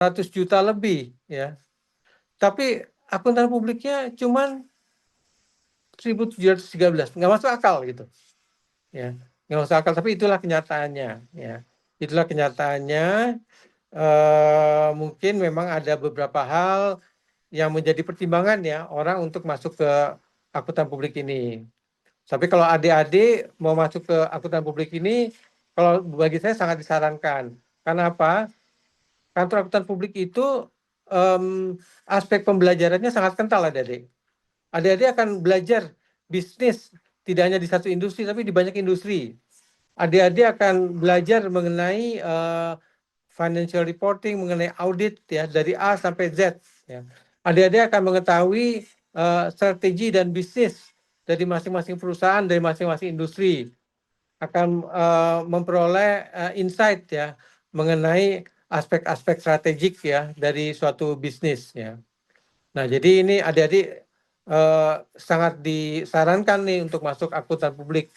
100 juta lebih ya. Tapi akuntan publiknya cuman 1.713, nggak masuk akal gitu ya, nggak masuk akal. Tapi itulah kenyataannya ya, itulah kenyataannya. Mungkin memang ada beberapa hal yang menjadi pertimbangan ya orang untuk masuk ke akuntan publik ini. Tapi kalau adik-adik mau masuk ke akuntan publik ini, kalau bagi saya sangat disarankan. Karena apa? Kantor akuntan publik itu aspek pembelajarannya sangat kental, adik-adik. Adik-adik akan belajar bisnis tidak hanya di satu industri, tapi di banyak industri. Adik-adik akan belajar mengenai financial reporting, mengenai audit ya dari A sampai Z. Ya. Adik-adik akan mengetahui strategi dan bisnis dari masing-masing perusahaan, dari masing-masing industri. Akan memperoleh insight ya mengenai aspek-aspek strategik ya dari suatu bisnis ya. Nah, jadi ini adik-adik sangat disarankan nih untuk masuk akuntan publik.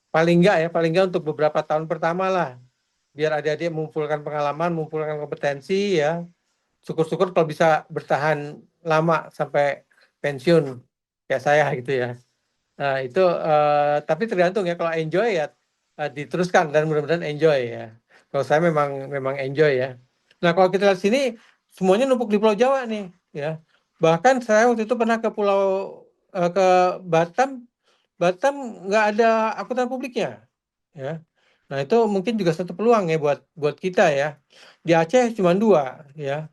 Paling enggak untuk beberapa tahun pertama lah. Biar adik-adik mengumpulkan pengalaman, mengumpulkan kompetensi ya. Syukur-syukur kalau bisa bertahan lama sampai pensiun kayak saya gitu ya. Nah, itu tapi tergantung ya, kalau enjoy ya diteruskan dan mudah-mudahan enjoy ya. Kalau saya memang enjoy ya. Nah, kalau kita lihat sini semuanya numpuk di Pulau Jawa nih ya. Bahkan saya waktu itu pernah ke ke Batam. Batam nggak ada akuntan publiknya ya. Nah, itu mungkin juga satu peluang ya buat kita ya. Di Aceh cuma 2 ya.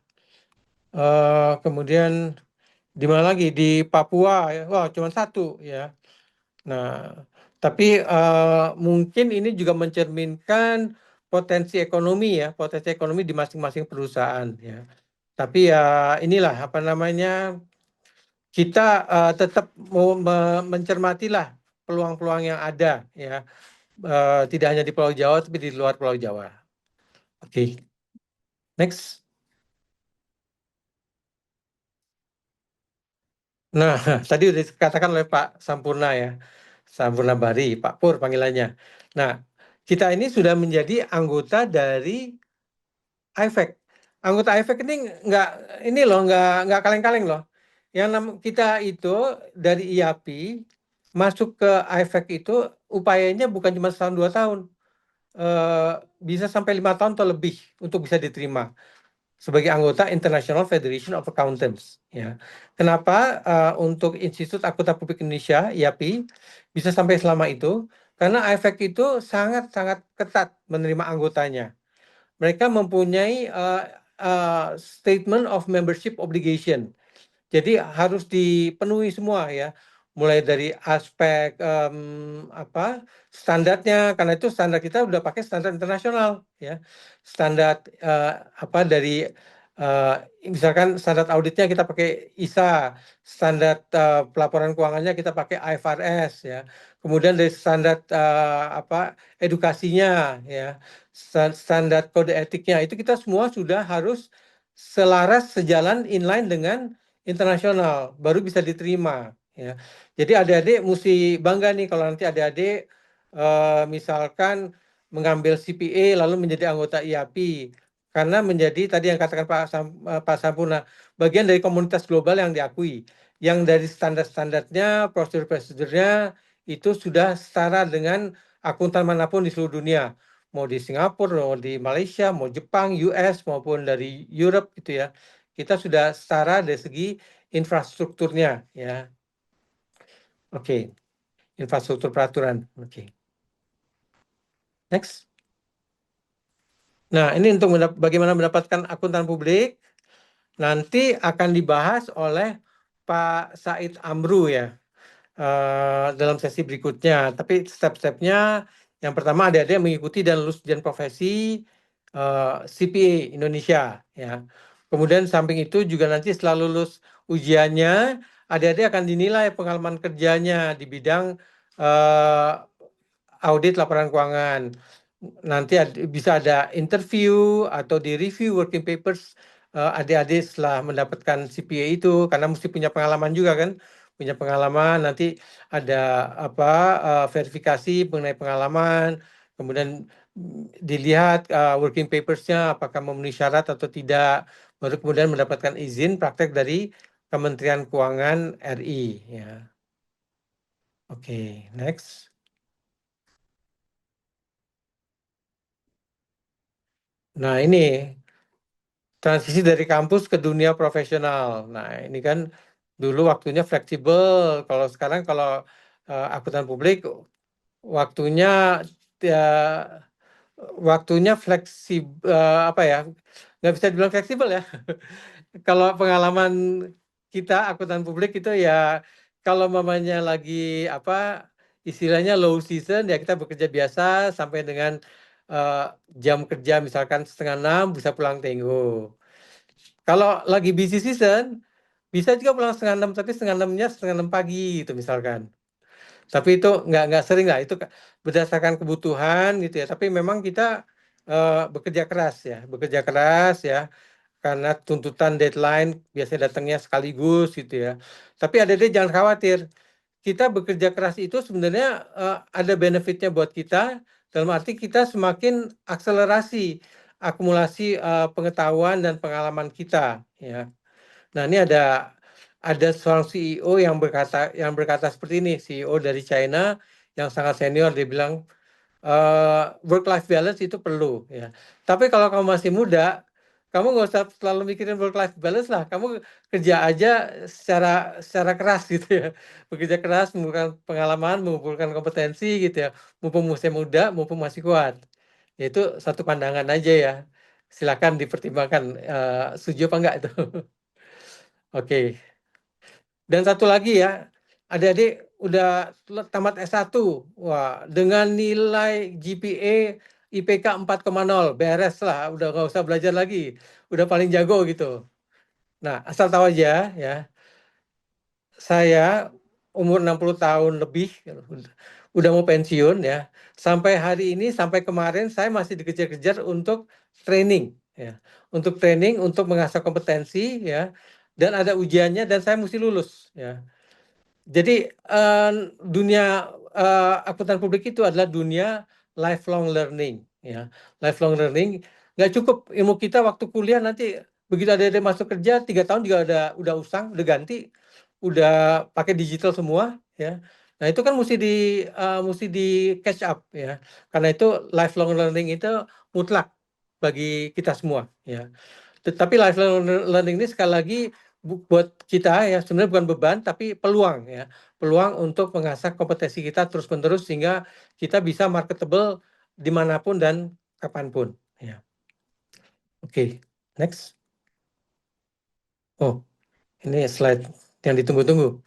Kemudian di mana lagi, di Papua ya, wah cuma 1 ya. Nah, tapi mungkin ini juga mencerminkan potensi ekonomi ya, potensi ekonomi di masing-masing perusahaan ya. Tapi ya inilah apa namanya, kita tetap mau mencermatilah peluang-peluang yang ada ya. Tidak hanya di Pulau Jawa tapi di luar Pulau Jawa. Oke, next. Nah, tadi udah dikatakan oleh Pak Sampurna ya, Sampurna Bari, Pak Pur panggilannya. Nah, kita ini sudah menjadi anggota dari IFEC. Anggota IFEC ini nggak kaleng-kaleng loh. Yang kita itu dari IAPI masuk ke IFEC itu upayanya bukan cuma setahun 2 tahun, bisa sampai 5 tahun atau lebih untuk bisa diterima sebagai anggota International Federation of Accountants ya. Kenapa untuk Institut Akuntan Publik Indonesia IAPI bisa sampai selama itu? Karena IFEC itu sangat-sangat ketat menerima anggotanya. Mereka mempunyai statement of membership obligation. Jadi harus dipenuhi semua ya, mulai dari aspek standarnya, karena itu standar kita udah pakai standar internasional ya, standar dari misalkan standar auditnya kita pakai ISA, standar pelaporan keuangannya kita pakai IFRS ya, kemudian dari standar edukasinya ya, standar kode etiknya itu kita semua sudah harus selaras, sejalan, inline dengan internasional, baru bisa diterima ya. Jadi adik-adik mesti bangga nih kalau nanti adik-adik misalkan mengambil CPA lalu menjadi anggota IAPI, karena menjadi tadi yang katakan Pak Sampurna, bagian dari komunitas global yang diakui, yang dari standar-standarnya, prosedur-prosedurnya itu sudah setara dengan akuntan manapun di seluruh dunia, mau di Singapura, mau di Malaysia, mau Jepang, US maupun dari Europe gitu ya. Kita sudah setara dari segi infrastrukturnya ya. Oke. Infrastruktur peraturan. Oke. Next. Nah, ini untuk bagaimana mendapatkan akuntan publik nanti akan dibahas oleh Pak Said Amru ya dalam sesi berikutnya. Tapi step-stepnya yang pertama adik-adik mengikuti dan lulus ujian profesi CPA Indonesia ya. Kemudian samping itu juga nanti setelah lulus ujiannya, adik-adik akan dinilai pengalaman kerjanya di bidang audit laporan keuangan. Nanti bisa ada interview atau di review working papers adik-adik setelah mendapatkan CPA itu, karena mesti punya pengalaman juga kan, punya pengalaman. Nanti ada verifikasi mengenai pengalaman, kemudian dilihat working papers-nya apakah memenuhi syarat atau tidak, baru kemudian mendapatkan izin praktek dari Kementerian Keuangan RI. Ya. Oke, next. Nah ini transisi dari kampus ke dunia profesional. Nah ini kan dulu waktunya fleksibel. Kalau sekarang kalau akuntan publik waktunya ya, waktunya fleksibel, apa ya, nggak bisa dibilang fleksibel ya. Kalau pengalaman kita akuntan publik itu ya, kalau mamanya lagi apa istilahnya low season ya kita bekerja biasa sampai dengan eh, jam kerja misalkan setengah enam bisa pulang tenggo. Kalau lagi busy season bisa juga pulang setengah enam, tapi setengah enamnya setengah enam pagi gitu misalkan. Tapi itu nggak sering lah, itu berdasarkan kebutuhan gitu ya. Tapi memang kita bekerja keras ya, bekerja keras ya, karena tuntutan deadline biasanya datangnya sekaligus gitu ya. Tapi ada deh jangan khawatir, kita bekerja keras itu sebenarnya ada benefitnya buat kita, dalam arti kita semakin akselerasi akumulasi pengetahuan dan pengalaman kita ya. Nah, ini ada seorang CEO yang berkata seperti ini, CEO dari China yang sangat senior, dia bilang work life balance itu perlu ya. Tapi kalau kamu masih muda, kamu nggak usah selalu mikirin work life balance lah. Kamu kerja aja secara keras gitu ya. Bekerja keras, mengumpulkan pengalaman, mengumpulkan kompetensi gitu ya. Mumpung masih muda, mumpung masih kuat. Ya, itu satu pandangan aja ya. Silakan dipertimbangkan. Setuju apa enggak itu? Oke. Dan satu lagi ya, adik-adik udah tamat S1. Wah, dengan nilai GPA IPK 4,0, beres lah, udah nggak usah belajar lagi. Udah paling jago gitu. Nah, asal tahu aja ya, saya umur 60 tahun lebih, udah mau pensiun ya. Sampai hari ini, sampai kemarin saya masih dikejar-kejar untuk training ya. Untuk training, untuk mengasah kompetensi ya. Dan ada ujiannya dan saya mesti lulus ya. Jadi dunia akuntan publik itu adalah dunia lifelong learning, ya. Lifelong learning nggak cukup ilmu kita waktu kuliah, nanti begitu ada masuk kerja 3 tahun juga udah usang, udah ganti, udah pakai digital semua, ya. Nah itu kan mesti di catch up, ya. Karena itu lifelong learning itu mutlak bagi kita semua, ya. Tetapi lifelong learning ini sekali lagi buat kita ya sebenarnya bukan beban tapi peluang ya. Peluang untuk mengasah kompetensi kita terus-menerus sehingga kita bisa marketable dimanapun dan kapanpun. Ya. Oke, next. Oh, ini slide yang ditunggu-tunggu.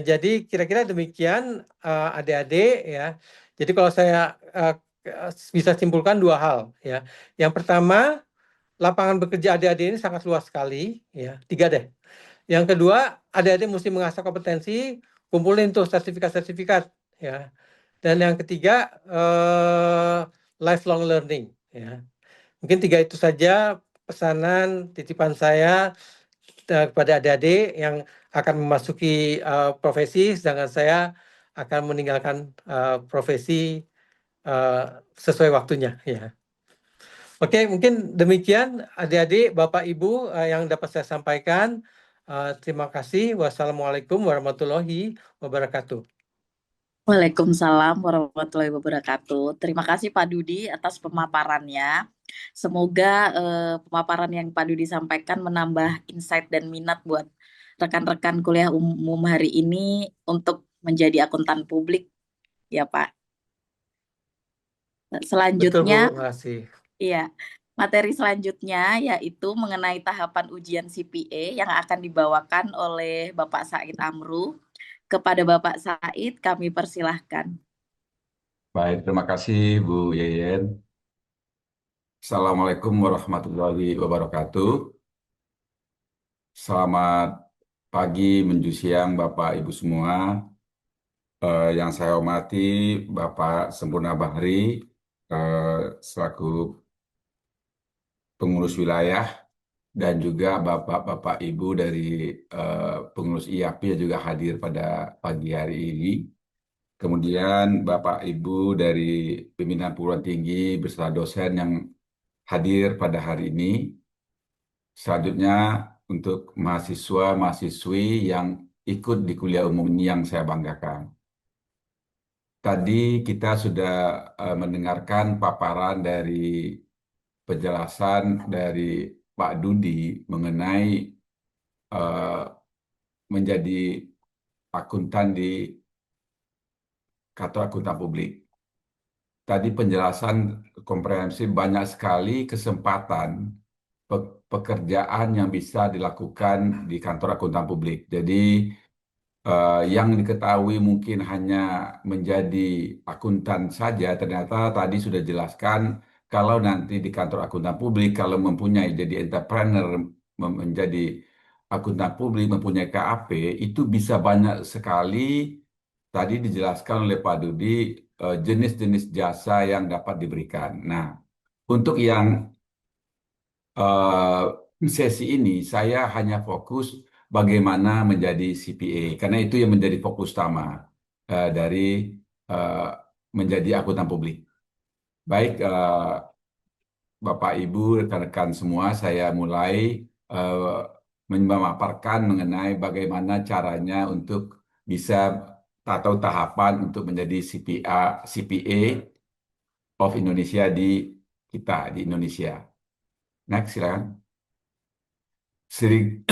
Jadi kira-kira demikian adik-adik ya. Jadi kalau saya bisa simpulkan dua hal ya. Yang pertama, lapangan bekerja adik-adik ini sangat luas sekali ya. Tiga deh. Yang kedua, adik-adik mesti mengasah kompetensi, kumpulin tuh sertifikat-sertifikat ya. Dan yang ketiga, lifelong learning ya. Mungkin tiga itu saja pesanan titipan saya kepada adik-adik yang akan memasuki profesi, sedangkan saya akan meninggalkan profesi sesuai waktunya ya. Oke, mungkin demikian adik-adik, Bapak Ibu yang dapat saya sampaikan. Terima kasih. Wassalamualaikum warahmatullahi wabarakatuh. Waalaikumsalam warahmatullahi wabarakatuh. Terima kasih Pak Dudi atas pemaparannya. Semoga pemaparan yang Pak Dudi sampaikan menambah insight dan minat buat rekan-rekan kuliah umum hari ini untuk menjadi akuntan publik, ya Pak. Betul Bu, Selanjutnya, makasih. iya, materi selanjutnya yaitu mengenai tahapan ujian CPA yang akan dibawakan oleh Bapak Said Amru. Kepada Bapak Said, kami persilahkan. Baik, terima kasih Bu Yeyen. Assalamualaikum warahmatullahi wabarakatuh. Selamat pagi menuju siang Bapak Ibu semua. Yang saya hormati Bapak Sempurna Bahri, selaku pengurus wilayah, dan juga Bapak-Bapak Ibu dari pengurus IAPI yang juga hadir pada pagi hari ini. kemudian Bapak Ibu dari pimpinan perguruan tinggi beserta dosen yang hadir pada hari ini. Selanjutnya untuk mahasiswa-mahasiswi yang ikut di kuliah umum ini yang saya banggakan. Tadi kita sudah mendengarkan paparan dari penjelasan dari Pak Dudi mengenai eh, menjadi akuntan di kantor akuntan publik. Tadi penjelasan komprehensif, banyak sekali kesempatan pekerjaan yang bisa dilakukan di kantor akuntan publik. Jadi yang diketahui mungkin hanya menjadi akuntan saja, ternyata tadi sudah jelaskan kalau nanti di kantor akuntan publik, kalau mempunyai jadi entrepreneur, menjadi akuntan publik, mempunyai KAP, itu bisa banyak sekali, tadi dijelaskan oleh Pak Dudi, jenis-jenis jasa yang dapat diberikan. Nah, untuk yang sesi ini saya hanya fokus bagaimana menjadi CPA karena itu yang menjadi fokus utama dari eh, menjadi akuntan publik. Baik, Bapak Ibu, rekan-rekan semua, saya mulai eh, memaparkan mengenai bagaimana caranya untuk bisa atau tahapan untuk menjadi CPA of Indonesia di kita di Indonesia. Next, silakan. Seri-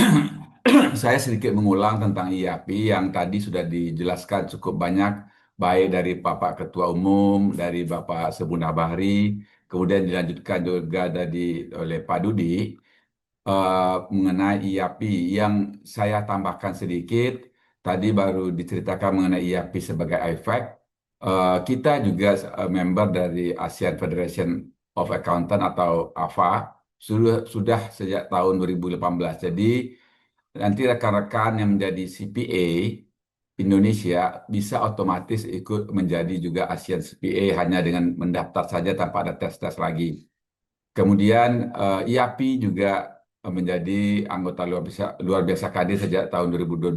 Saya sedikit mengulang tentang IAP yang tadi sudah dijelaskan cukup banyak, baik dari Bapak Ketua Umum, dari Bapak Sebunda Bahri, kemudian dilanjutkan juga oleh Pak Dudi mengenai IAP. Yang saya tambahkan sedikit, tadi baru diceritakan mengenai IAP sebagai IFAC. Kita juga member dari ASEAN Federation of Accountant atau AFA sudah sejak tahun 2018. Jadi nanti rekan-rekan yang menjadi CPA Indonesia bisa otomatis ikut menjadi juga ASEAN CPA hanya dengan mendaftar saja tanpa ada tes-tes lagi. Kemudian IAPI juga menjadi anggota luar biasa KD sejak tahun 2022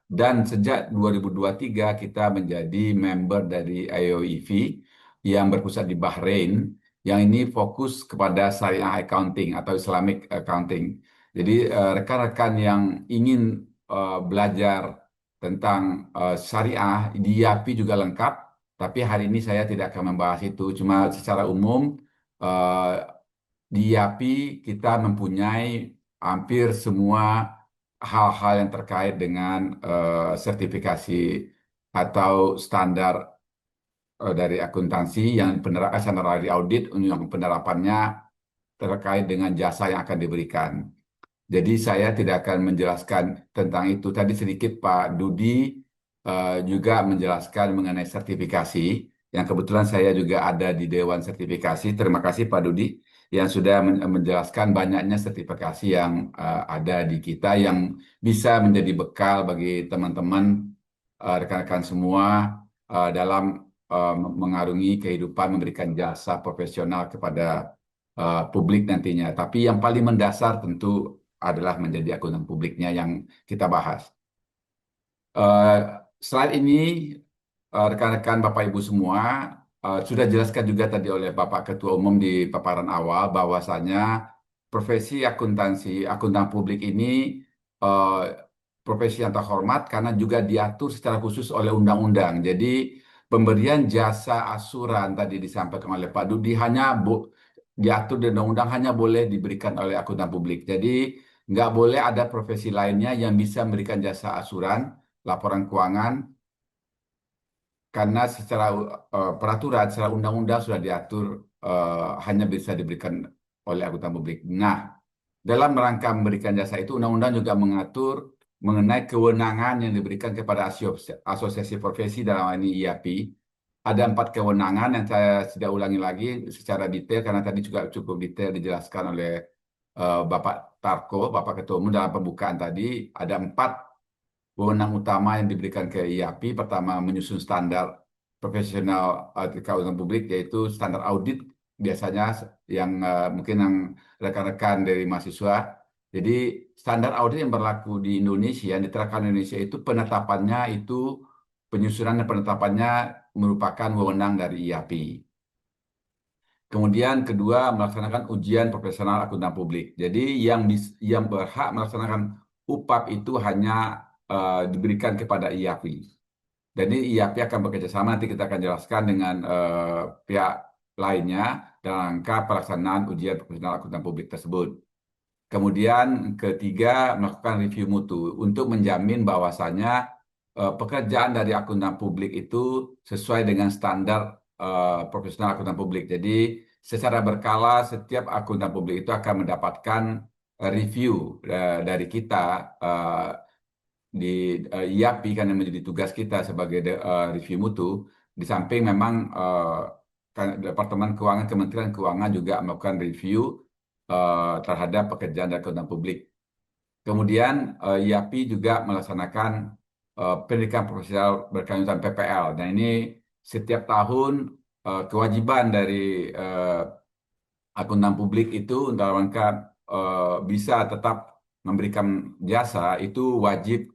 dan sejak 2023 kita menjadi member dari IOEV yang berpusat di Bahrain yang ini fokus kepada Syariah Accounting atau Islamic Accounting. Jadi rekan-rekan yang ingin belajar tentang Syariah di IAPI juga lengkap, tapi hari ini saya tidak akan membahas itu, cuma secara umum eh, di YAPI kita mempunyai hampir semua hal-hal yang terkait dengan sertifikasi atau standar dari akuntansi yang standar dari audit yang penerapannya terkait dengan jasa yang akan diberikan. Jadi saya tidak akan menjelaskan tentang itu. Tadi sedikit Pak Dudi juga menjelaskan mengenai sertifikasi, yang kebetulan saya juga ada di Dewan Sertifikasi. Terima kasih Pak Dudi yang sudah menjelaskan banyaknya sertifikasi yang ada di kita yang bisa menjadi bekal bagi teman-teman, rekan-rekan semua dalam mengarungi kehidupan memberikan jasa profesional kepada publik nantinya. Tapi yang paling mendasar tentu adalah menjadi akuntan publiknya yang kita bahas. Eh, Slide ini rekan-rekan Bapak Ibu semua sudah jelaskan juga tadi oleh Bapak Ketua Umum di paparan awal bahwasanya profesi akuntansi, akuntan publik ini eh, profesi yang terhormat karena juga diatur secara khusus oleh undang-undang. Jadi pemberian jasa asuran tadi disampaikan oleh Pak Dudi hanya diatur di undang-undang hanya boleh diberikan oleh akuntan publik. Jadi nggak boleh ada profesi lainnya yang bisa memberikan jasa asuran, laporan keuangan, karena secara peraturan, secara undang-undang sudah diatur hanya bisa diberikan oleh akuntan publik. Nah, dalam rangka memberikan jasa itu, undang-undang juga mengatur mengenai kewenangan yang diberikan kepada asosiasi profesi dalam hal ini IAPI. Ada 4 kewenangan yang saya tidak ulangi lagi secara detail karena tadi juga cukup detail dijelaskan oleh Bapak Tarko, Bapak Ketua Umum dalam pembukaan tadi. Ada 4 wewenang utama yang diberikan ke IAPI. Pertama, menyusun standar profesional keuangan publik, yaitu standar audit biasanya yang mungkin yang rekan-rekan dari mahasiswa. Jadi standar audit yang berlaku di Indonesia, yang diterapkan di Indonesia itu penetapannya itu penyusunan dan penetapannya merupakan wewenang dari IAP. Kemudian kedua, melaksanakan ujian profesional akuntan publik. Jadi yang berhak melaksanakan UPAP itu hanya diberikan kepada IAP. Jadi IAP akan bekerja sama, nanti kita akan jelaskan dengan pihak lainnya dalam rangka pelaksanaan ujian profesional akuntan publik tersebut. Kemudian ketiga, melakukan review mutu untuk menjamin bahwasannya pekerjaan dari akuntan publik itu sesuai dengan standar profesional akuntan publik. Jadi secara berkala setiap akuntan publik itu akan mendapatkan review dari kita di IAPI kan yang menjadi tugas kita sebagai review mutu. Di samping memang Departemen Keuangan, Kementerian Keuangan juga melakukan review terhadap pekerjaan dari akuntan publik. Kemudian IAPI juga melaksanakan pendidikan profesional berkelanjutan PPL. Dan ini setiap tahun kewajiban dari akuntan publik itu dalam rangka bisa tetap memberikan jasa itu wajib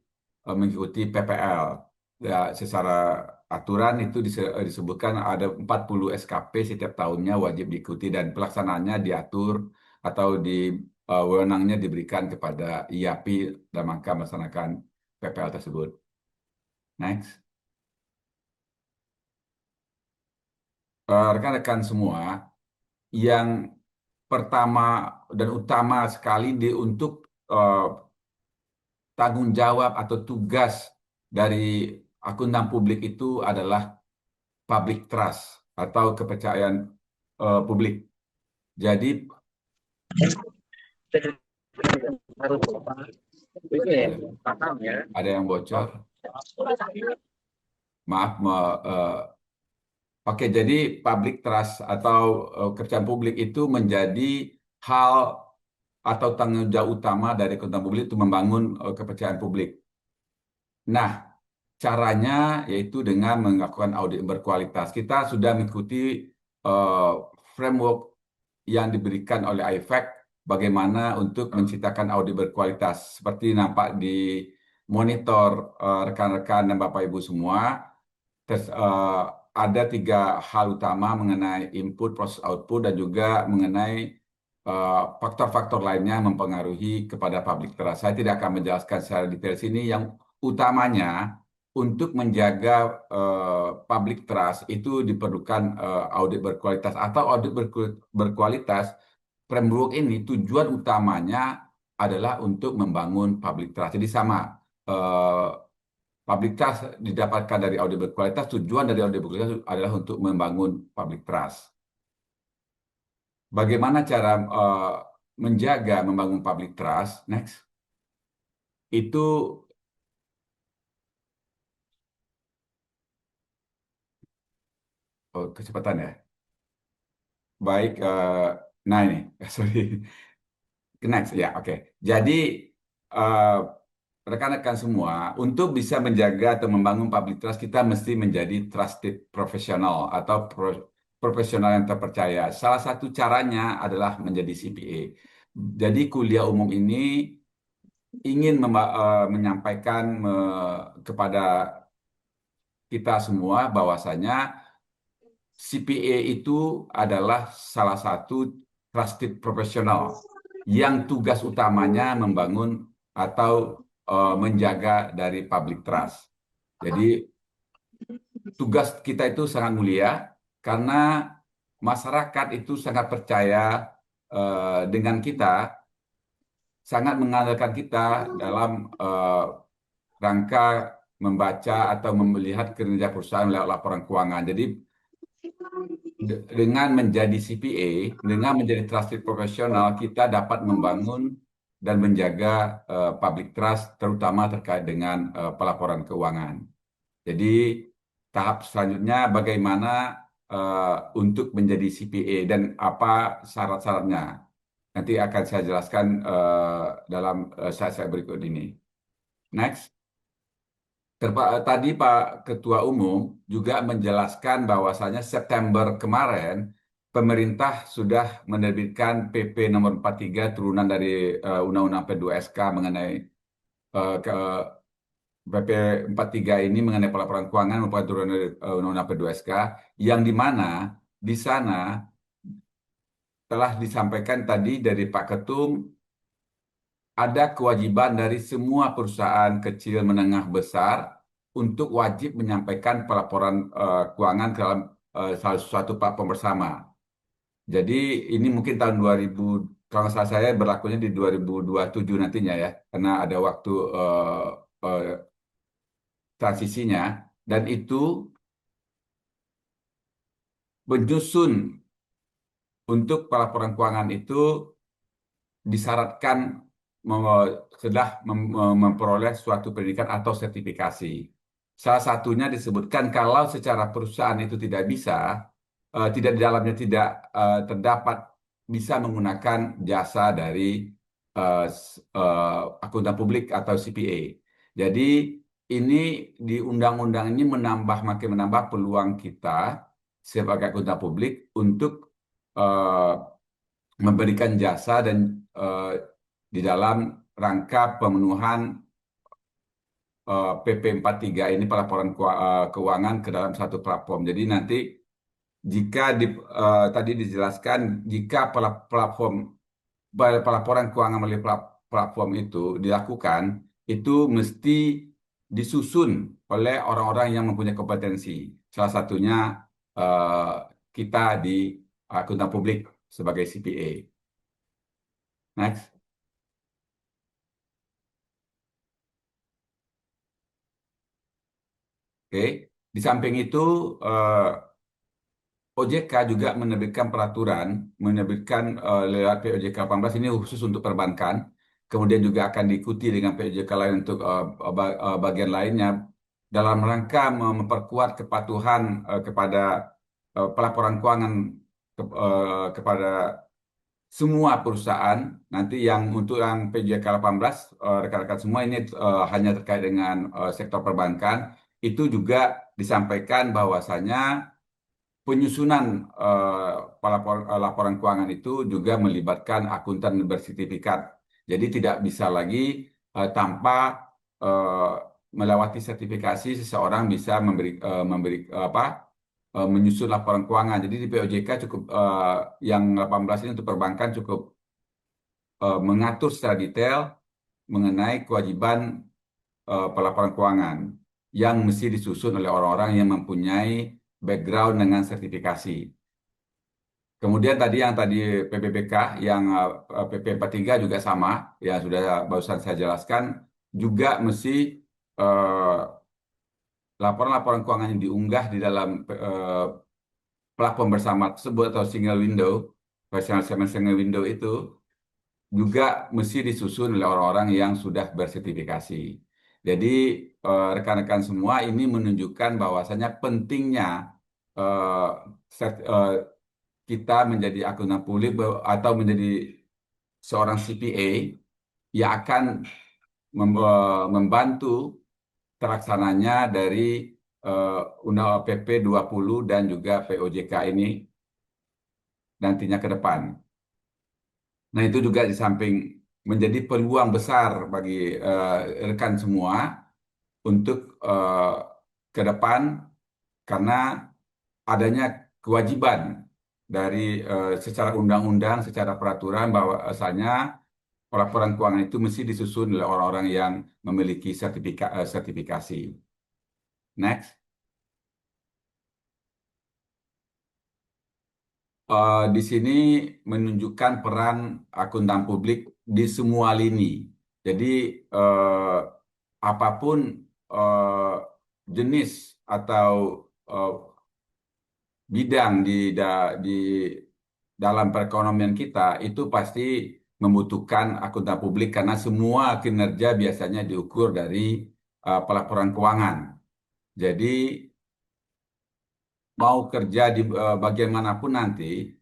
mengikuti PPL. Ya, secara aturan itu disebutkan ada 40 SKP setiap tahunnya wajib diikuti dan pelaksanaannya diatur atau wewenangnya diberikan kepada IAPI dalam rangka melaksanakan PPL tersebut. Next. Rekan-rekan semua, yang pertama dan utama sekali untuk tanggung jawab atau tugas dari akuntan publik itu adalah public trust atau kepercayaan publik. Jadi ada yang bocor. Maaf. Oke, jadi public trust atau kepercayaan publik itu menjadi hal atau tanggung jawab utama dari akuntan publik itu membangun kepercayaan publik. Nah, caranya yaitu dengan melakukan audit berkualitas. Kita sudah mengikuti framework yang diberikan oleh IFAC bagaimana untuk menciptakan audit berkualitas. Seperti nampak di monitor rekan-rekan dan Bapak Ibu semua, ada 3 hal utama mengenai input, proses, output, dan juga mengenai faktor-faktor lainnya yang mempengaruhi kepada public trust. Saya tidak akan menjelaskan secara detail sini. Yang utamanya untuk menjaga public trust itu diperlukan audit berkualitas atau audit berkualitas. Framework ini tujuan utamanya adalah untuk membangun public trust. Jadi sama, public trust didapatkan dari audit berkualitas. Tujuan dari audit berkualitas adalah untuk membangun public trust. Bagaimana cara menjaga membangun public trust? Next. Itu kecepatan ya. Baik, nah ini, sorry. Next, ya, oke. Jadi rekan-rekan semua, untuk bisa menjaga atau membangun public trust, kita mesti menjadi trusted profesional atau profesional yang terpercaya. Salah satu caranya adalah menjadi CPA. Jadi kuliah umum ini ingin menyampaikan kepada kita semua bahwasanya CPA itu adalah salah satu trusted profesional yang tugas utamanya membangun atau menjaga dari public trust. Jadi tugas kita itu sangat mulia karena masyarakat itu sangat percaya dengan kita, sangat mengandalkan kita dalam rangka membaca atau melihat kinerja perusahaan lewat laporan keuangan. Jadi dengan menjadi CPA, dengan menjadi trusted profesional, kita dapat membangun dan menjaga public trust, terutama terkait dengan pelaporan keuangan. Jadi tahap selanjutnya bagaimana untuk menjadi CPA dan apa syarat-syaratnya. Nanti akan saya jelaskan dalam slide berikut ini. Next. Tadi Pak Ketua Umum juga menjelaskan bahwasanya September kemarin pemerintah sudah menerbitkan PP nomor 43 turunan dari Undang-Undang P2SK mengenai PP 43 ini mengenai pelaporan keuangan merupakan turunan dari Undang-Undang P2SK, yang di mana di sana telah disampaikan tadi dari Pak Ketum, ada kewajiban dari semua perusahaan kecil, menengah, besar untuk wajib menyampaikan pelaporan keuangan ke dalam salah satu platform bersama. Jadi ini mungkin tahun 2000, kalau nggak salah saya berlakunya di 2027 nantinya ya, karena ada waktu eh, transisinya, dan itu menyusun untuk pelaporan keuangan itu disyaratkan sudah memperoleh suatu pendidikan atau sertifikasi. Salah satunya disebutkan kalau secara perusahaan itu tidak bisa, tidak di dalamnya tidak terdapat bisa menggunakan jasa dari akuntan publik atau CPA. Jadi ini di undang-undang ini makin menambah peluang kita sebagai akuntan publik untuk eh, memberikan jasa dan eh, di dalam rangka pemenuhan PP 43 ini pelaporan keuangan ke dalam satu platform. Jadi nanti jika tadi dijelaskan jika pelaporan keuangan melalui platform itu dilakukan, itu mesti disusun oleh orang-orang yang mempunyai kompetensi. Salah satunya eh, kita di akuntan publik sebagai CPA. Next. Oke. Di samping itu, OJK juga menerbitkan lewat POJK 18 ini khusus untuk perbankan. Kemudian juga akan diikuti dengan POJK lain untuk bagian lainnya dalam rangka memperkuat kepatuhan kepada pelaporan keuangan kepada semua perusahaan. Nanti yang untuk yang PJK 18 rekan-rekan semua ini hanya terkait dengan sektor perbankan, itu juga disampaikan bahwasanya penyusunan laporan keuangan itu juga melibatkan akuntan bersertifikat. Jadi tidak bisa lagi tanpa eh, melewati sertifikasi seseorang bisa memberi menyusun laporan keuangan. Jadi di POJK cukup yang 18 ini untuk perbankan cukup mengatur secara detail mengenai kewajiban pelaporan keuangan yang mesti disusun oleh orang-orang yang mempunyai background dengan sertifikasi. Kemudian yang tadi PPBK yang PP 43 juga sama, ya sudah barusan saya jelaskan, juga mesti eh, laporan-laporan keuangan yang diunggah di dalam platform bersama tersebut atau single window, personal statement single window itu juga mesti disusun oleh orang-orang yang sudah bersertifikasi. Jadi rekan-rekan semua ini menunjukkan bahwasanya pentingnya eh, kita menjadi akuntan publik atau menjadi seorang CPA yang akan membantu terlaksananya dari Undang PP 20 dan juga POJK ini nantinya ke depan. Nah, itu juga di samping menjadi peluang besar bagi rekan semua untuk ke depan karena adanya kewajiban dari secara undang-undang, secara peraturan bahwasanya laporan keuangan itu mesti disusun oleh orang-orang yang memiliki sertifikasi. Next. Di sini menunjukkan peran akuntan publik di semua lini. Jadi apapun eh, jenis atau eh, bidang di dalam perekonomian kita itu pasti membutuhkan akuntan publik karena semua kinerja biasanya diukur dari pelaporan keuangan. Jadi mau kerja di bagian manapun nanti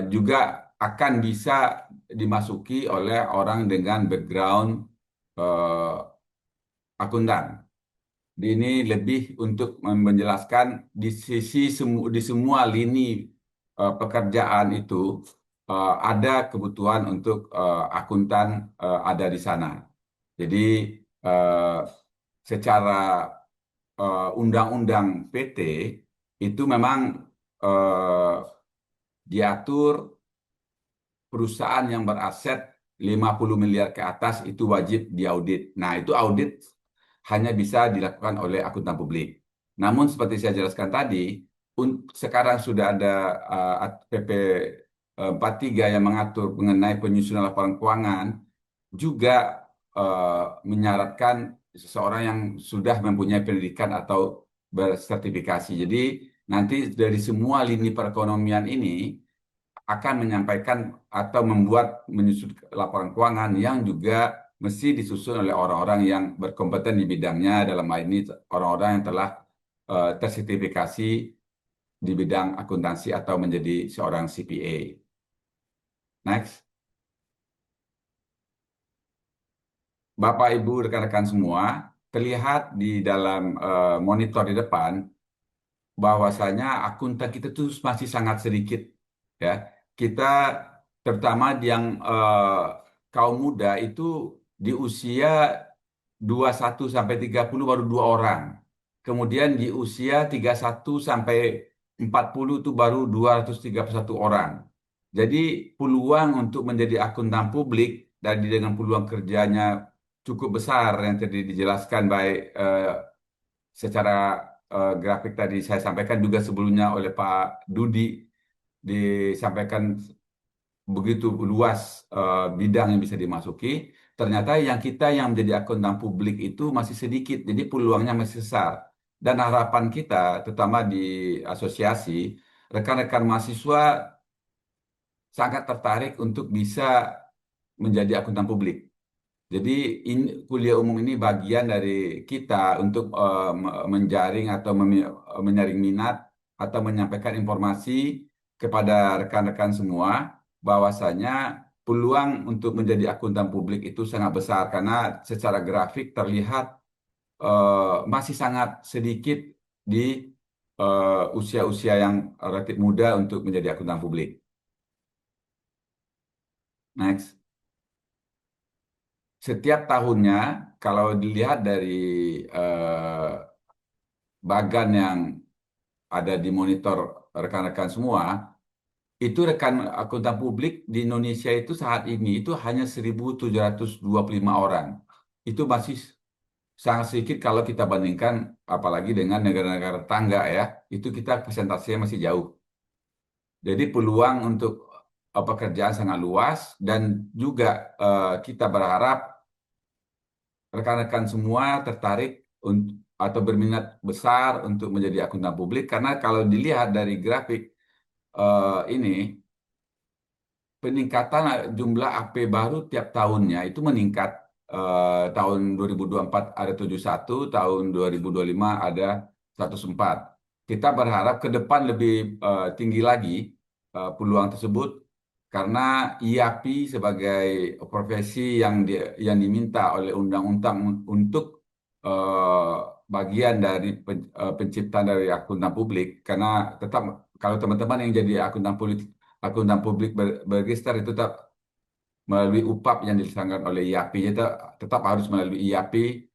juga akan bisa dimasuki oleh orang dengan background eh, akuntan. Ini lebih untuk menjelaskan di semua lini pekerjaan itu ada kebutuhan untuk akuntan ada di sana. Jadi secara undang-undang PT itu memang eh, diatur perusahaan yang beraset 50 miliar ke atas itu wajib diaudit. Nah, itu audit hanya bisa dilakukan oleh akuntan publik. Namun seperti saya jelaskan tadi, sekarang sudah ada PP 43 yang mengatur mengenai penyusunan laporan keuangan, juga menyaratkan seseorang yang sudah mempunyai pendidikan atau bersertifikasi. Jadi nanti dari semua lini perekonomian ini akan menyampaikan atau membuat menyusun laporan keuangan yang juga mesti disusun oleh orang-orang yang berkompeten di bidangnya, dalam hal ini orang-orang yang telah tersertifikasi di bidang akuntansi atau menjadi seorang CPA. Next. Bapak, Ibu, rekan-rekan semua, terlihat di dalam monitor di depan bahwasanya akuntan kita tuh masih sangat sedikit, ya. Kita terutama yang kaum muda itu di usia 21 sampai 30 baru 2 orang. Kemudian di usia 31 sampai 40 itu baru 231 orang. Jadi peluang untuk menjadi akuntan publik dan dengan peluang kerjanya cukup besar yang tadi dijelaskan baik secara grafik tadi saya sampaikan, juga sebelumnya oleh Pak Dudi disampaikan begitu luas bidang yang bisa dimasuki. Ternyata yang menjadi akuntan publik itu masih sedikit, jadi peluangnya masih besar. Dan harapan kita, terutama di asosiasi, rekan-rekan mahasiswa sangat tertarik untuk bisa menjadi akuntan publik. Jadi kuliah umum ini bagian dari kita untuk menjaring atau menyaring minat atau menyampaikan informasi kepada rekan-rekan semua bahwasanya peluang untuk menjadi akuntan publik itu sangat besar karena secara grafik terlihat masih sangat sedikit di usia-usia yang relatif muda untuk menjadi akuntan publik. Next. Setiap tahunnya, kalau dilihat dari bagan yang ada di monitor rekan-rekan semua, itu rekan akuntan publik di Indonesia itu saat ini itu hanya 1.725 orang. Itu masih sangat sedikit kalau kita bandingkan apalagi dengan negara-negara tetangga, ya. Itu kita presentasinya masih jauh. Jadi peluang untuk pekerjaan sangat luas, dan juga kita berharap rekan-rekan semua tertarik atau berminat besar untuk menjadi akuntan publik, karena kalau dilihat dari grafik ini, peningkatan jumlah AP baru tiap tahunnya itu meningkat. Tahun 2024 ada 71, tahun 2025 ada 104. Kita berharap ke depan lebih tinggi lagi peluang tersebut, karena IAP sebagai profesi yang diminta oleh undang-undang untuk eh, bagian dari penciptaan dari akuntan publik. Karena tetap kalau teman-teman yang jadi akuntan publik berregister itu tetap melalui UPAP yang dilaksanakan oleh IAP, tetap harus melalui IAP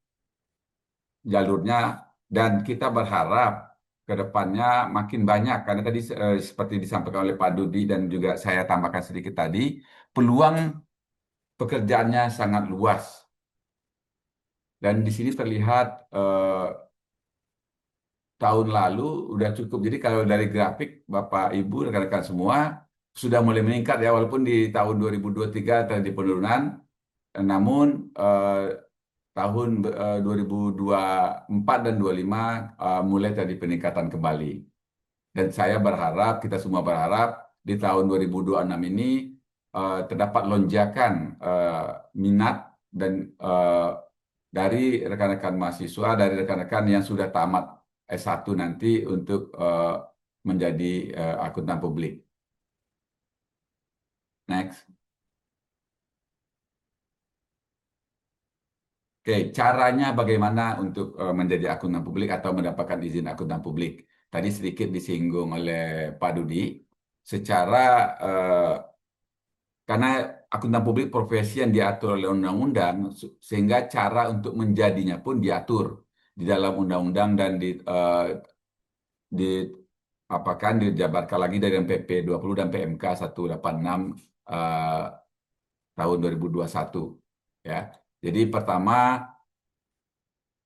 jalurnya, dan kita berharap ke depannya makin banyak, karena tadi seperti disampaikan oleh Pak Dudi dan juga saya tambahkan sedikit tadi, peluang pekerjaannya sangat luas. Dan di sini terlihat tahun lalu udah cukup. Jadi kalau dari grafik Bapak Ibu rekan-rekan semua sudah mulai meningkat, ya, walaupun di tahun 2023 terjadi penurunan, namun tahun 2024 dan 25 mulai terjadi peningkatan kembali. Dan saya berharap, kita semua berharap di tahun 2026 ini terdapat lonjakan minat dan dari rekan-rekan mahasiswa, dari rekan-rekan yang sudah tamat S1 nanti untuk menjadi akuntan publik. Next. Oke, caranya bagaimana untuk menjadi akuntan publik atau mendapatkan izin akuntan publik? Tadi sedikit disinggung oleh Pak Dudi. Secara karena akuntan publik profesi yang diatur oleh undang-undang, sehingga cara untuk menjadinya pun diatur. di dalam undang-undang dan di apakan dijabarkan lagi dari PP 20 dan PMK 186 eh, tahun 2021 ya. Jadi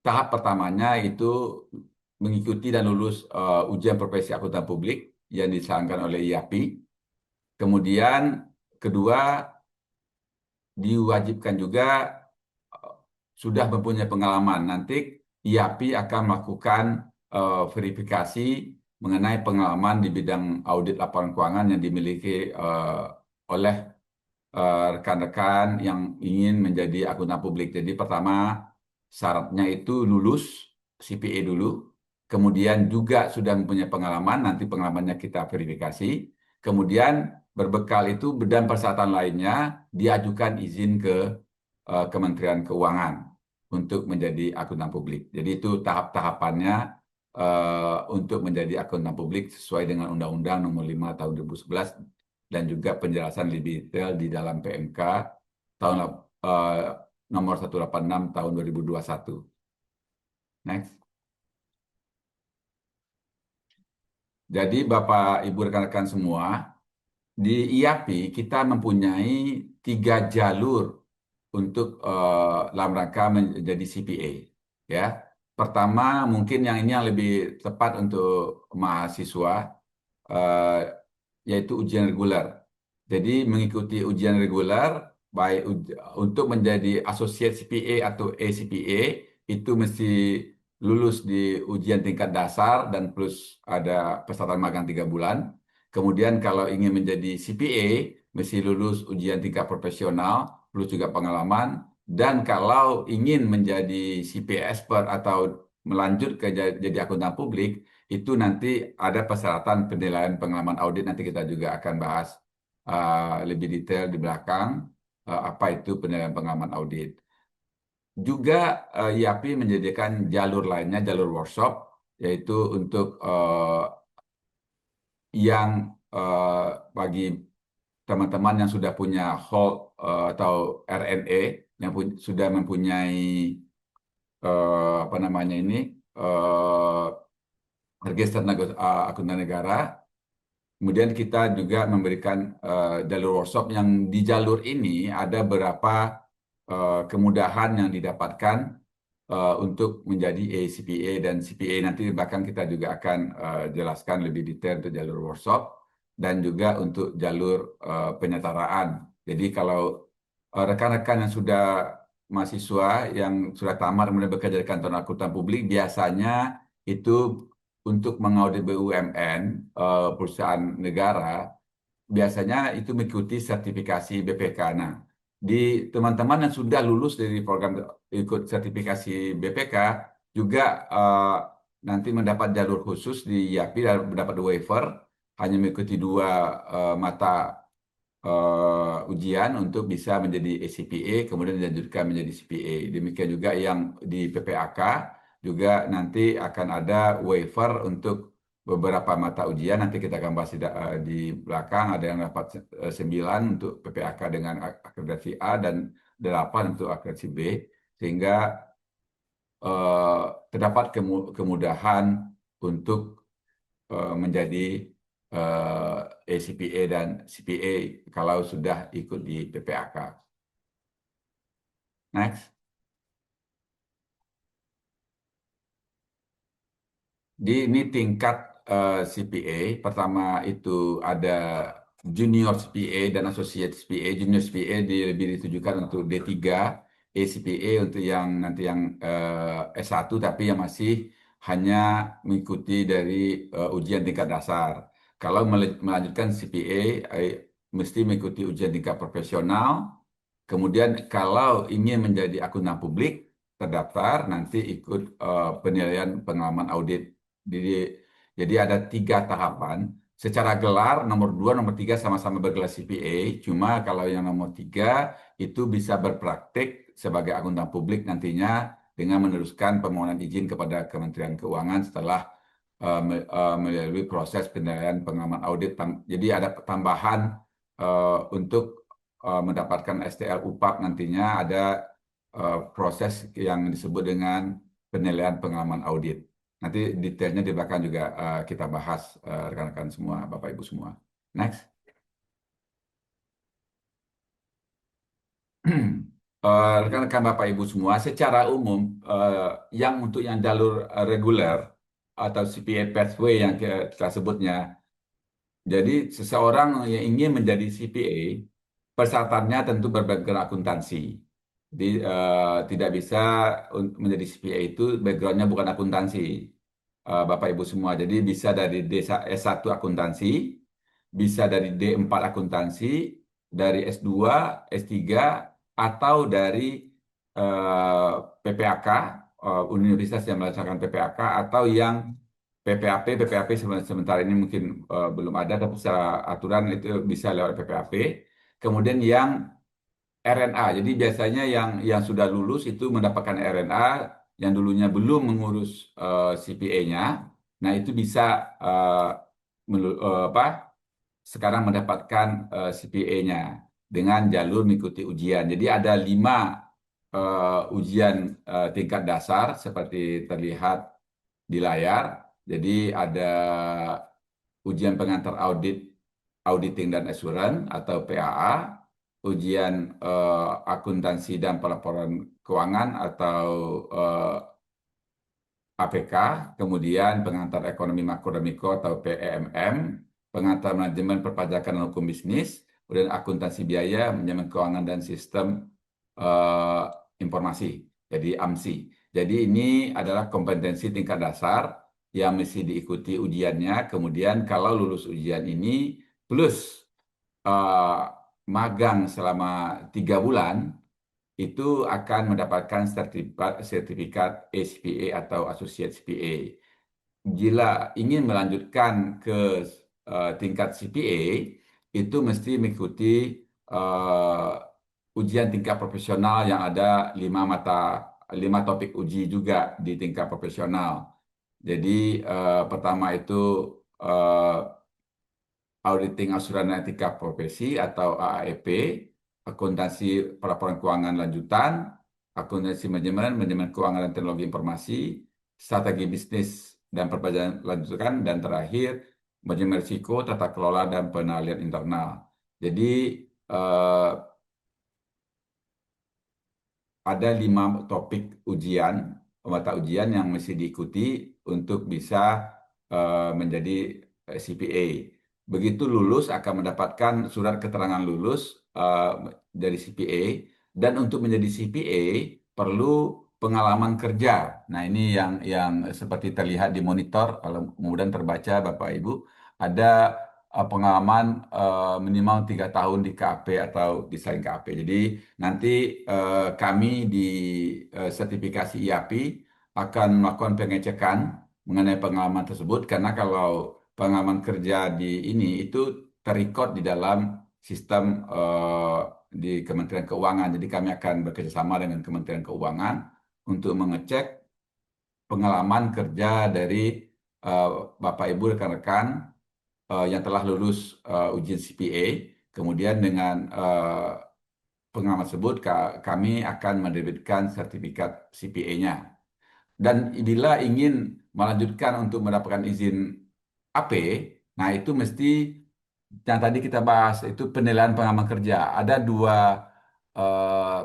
tahap pertamanya itu mengikuti dan lulus ujian profesi akuntan publik yang diselenggarakan oleh IAPI. Kemudian kedua diwajibkan juga eh, sudah mempunyai pengalaman. Nanti IAPI akan melakukan verifikasi mengenai pengalaman di bidang audit laporan keuangan yang dimiliki oleh rekan-rekan yang ingin menjadi akuntan publik. Jadi pertama syaratnya itu lulus CPA dulu, kemudian juga sudah mempunyai pengalaman, nanti pengalamannya kita verifikasi, kemudian berbekal itu dan persyaratan lainnya diajukan izin ke Kementerian Keuangan untuk menjadi akuntan publik. Jadi itu tahap-tahapannya untuk menjadi akuntan publik sesuai dengan Undang-Undang Nomor 5 Tahun 2011 dan juga penjelasan lebih detail di dalam PMK tahun nomor 186 tahun 2021. Next. Jadi Bapak Ibu rekan-rekan semua, di IAPI kita mempunyai 3 jalur untuk dalam rangka menjadi CPA. Ya, pertama mungkin ini yang lebih tepat untuk mahasiswa, eh, yaitu ujian reguler. Jadi mengikuti ujian reguler, baik untuk menjadi Associate CPA atau ACPA, itu mesti lulus di ujian tingkat dasar dan plus ada persyaratan magang 3 bulan. Kemudian kalau ingin menjadi CPA, mesti lulus ujian tingkat profesional, plus juga pengalaman. Dan kalau ingin menjadi CPA expert atau melanjut ke jadi akuntan publik, itu nanti ada persyaratan penilaian pengalaman audit, nanti kita juga akan bahas lebih detail di belakang apa itu penilaian pengalaman audit. Juga IAPI menyediakan jalur lainnya, jalur workshop, yaitu untuk yang bagi teman-teman yang sudah punya hold atau RNA, yang sudah mempunyai apa namanya ini, register akuntan negara. Kemudian kita juga memberikan jalur workshop yang di jalur ini ada beberapa kemudahan yang didapatkan untuk menjadi ACPA dan CPA. Nanti bahkan kita juga akan jelaskan lebih detail untuk jalur workshop dan juga untuk jalur penyetaraan. Jadi kalau rekan-rekan yang sudah mahasiswa yang sudah tamat kemudian bekerja di kantor akuntan publik, biasanya itu untuk mengaudit BUMN, perusahaan negara, biasanya itu mengikuti sertifikasi BPK. Nah, di teman-teman yang sudah lulus dari program ikut sertifikasi BPK juga nanti mendapat jalur khusus di IAPI dan mendapat waiver, hanya mengikuti 2 mata ujian untuk bisa menjadi ACPA, kemudian dilanjutkan menjadi CPA. Demikian juga yang di PPAK juga nanti akan ada waiver untuk beberapa mata ujian. Nanti kita akan bahas di belakang. Ada yang dapat 9 untuk PPAK dengan akreditasi A dan 8 untuk akreditasi B, sehingga terdapat kemudahan untuk menjadi ACPA dan CPA kalau sudah ikut di PPAK. Next. Ini tingkat CPA. Pertama itu ada junior CPA dan associate CPA. Junior CPA lebih ditujukan untuk D3, ACPA untuk yang nanti yang S1 tapi yang masih hanya mengikuti dari ujian tingkat dasar. Kalau melanjutkan CPA, mesti mengikuti ujian tingkat profesional. Kemudian kalau ingin menjadi akuntan publik, terdaftar, nanti ikut penilaian pengalaman audit. Jadi ada 3 tahapan. Secara gelar, nomor 2, nomor 3 sama-sama bergelar CPA. Cuma kalau yang nomor 3 itu bisa berpraktik sebagai akuntan publik nantinya dengan meneruskan permohonan izin kepada Kementerian Keuangan setelah melalui proses penilaian pengalaman audit. Jadi ada tambahan untuk mendapatkan STL UPAP nantinya ada proses yang disebut dengan penilaian pengalaman audit. Nanti detailnya di belakang juga kita bahas rekan-rekan semua, Bapak Ibu semua. Next. Rekan-rekan Bapak Ibu semua, secara umum yang untuk yang jalur reguler atau CPA pathway yang kita sebutnya, jadi seseorang yang ingin menjadi CPA, persyaratannya tentu berbackground akuntansi. Jadi tidak bisa menjadi CPA itu backgroundnya bukan akuntansi, Bapak Ibu semua. Jadi bisa dari S1 akuntansi, bisa dari D4 akuntansi, dari S2, S3, atau dari eh, PPAK, universitas yang melaksanakan PPAK, atau yang PPAP sementara ini mungkin belum ada, tapi secara aturan itu bisa lewat PPAP. Kemudian yang RNA, jadi biasanya yang sudah lulus itu mendapatkan RNA, yang dulunya belum mengurus CPA-nya, nah itu bisa apa sekarang mendapatkan CPA-nya dengan jalur mengikuti ujian. Jadi ada 5 ujian tingkat dasar seperti terlihat di layar. Jadi ada ujian pengantar audit, auditing dan assurance atau PAA, ujian akuntansi dan pelaporan keuangan atau APK, kemudian pengantar ekonomi makro dan mikro atau PEMM, pengantar manajemen perpajakan dan hukum bisnis, kemudian akuntansi biaya, manajemen keuangan dan sistem eh, informasi, jadi AMSI. Jadi ini adalah kompetensi tingkat dasar yang mesti diikuti ujiannya. Kemudian kalau lulus ujian ini plus eh, magang selama 3 bulan, itu akan mendapatkan sertifikat ACPA atau Associate CPA. Jika ingin melanjutkan ke tingkat CPA, itu mesti mengikuti ujian tingkat profesional yang ada 5 topik uji juga di tingkat profesional. Jadi pertama itu eh, Auditing Asuransi Etika Profesi atau AAEP, akuntansi pelaporan keuangan lanjutan, akuntansi manajemen, manajemen keuangan dan teknologi informasi, strategi bisnis dan perpajakan lanjutan, dan terakhir manajemen risiko, tata kelola dan penilaian internal. Jadi eh, ada 5 topik ujian, mata ujian yang mesti diikuti untuk bisa menjadi CPA. Begitu lulus akan mendapatkan surat keterangan lulus dari CPA, dan untuk menjadi CPA perlu pengalaman kerja. Nah, ini yang seperti terlihat di monitor, kalau kemudian terbaca Bapak Ibu, ada pengalaman minimal 3 tahun di KAP atau di selain KAP. Jadi nanti kami di sertifikasi IAPI akan melakukan pengecekan mengenai pengalaman tersebut, karena kalau pengalaman kerja di ini itu terrecord di dalam sistem di Kementerian Keuangan. Jadi kami akan bekerjasama dengan Kementerian Keuangan untuk mengecek pengalaman kerja dari eh, Bapak Ibu rekan-rekan yang telah lulus ujian CPA. Kemudian dengan pengalaman tersebut kami akan menerbitkan sertifikat CPA-nya. Dan bila ingin melanjutkan untuk mendapatkan izin AP, nah itu mesti yang tadi kita bahas itu penilaian pengalaman kerja. Ada 2 eh,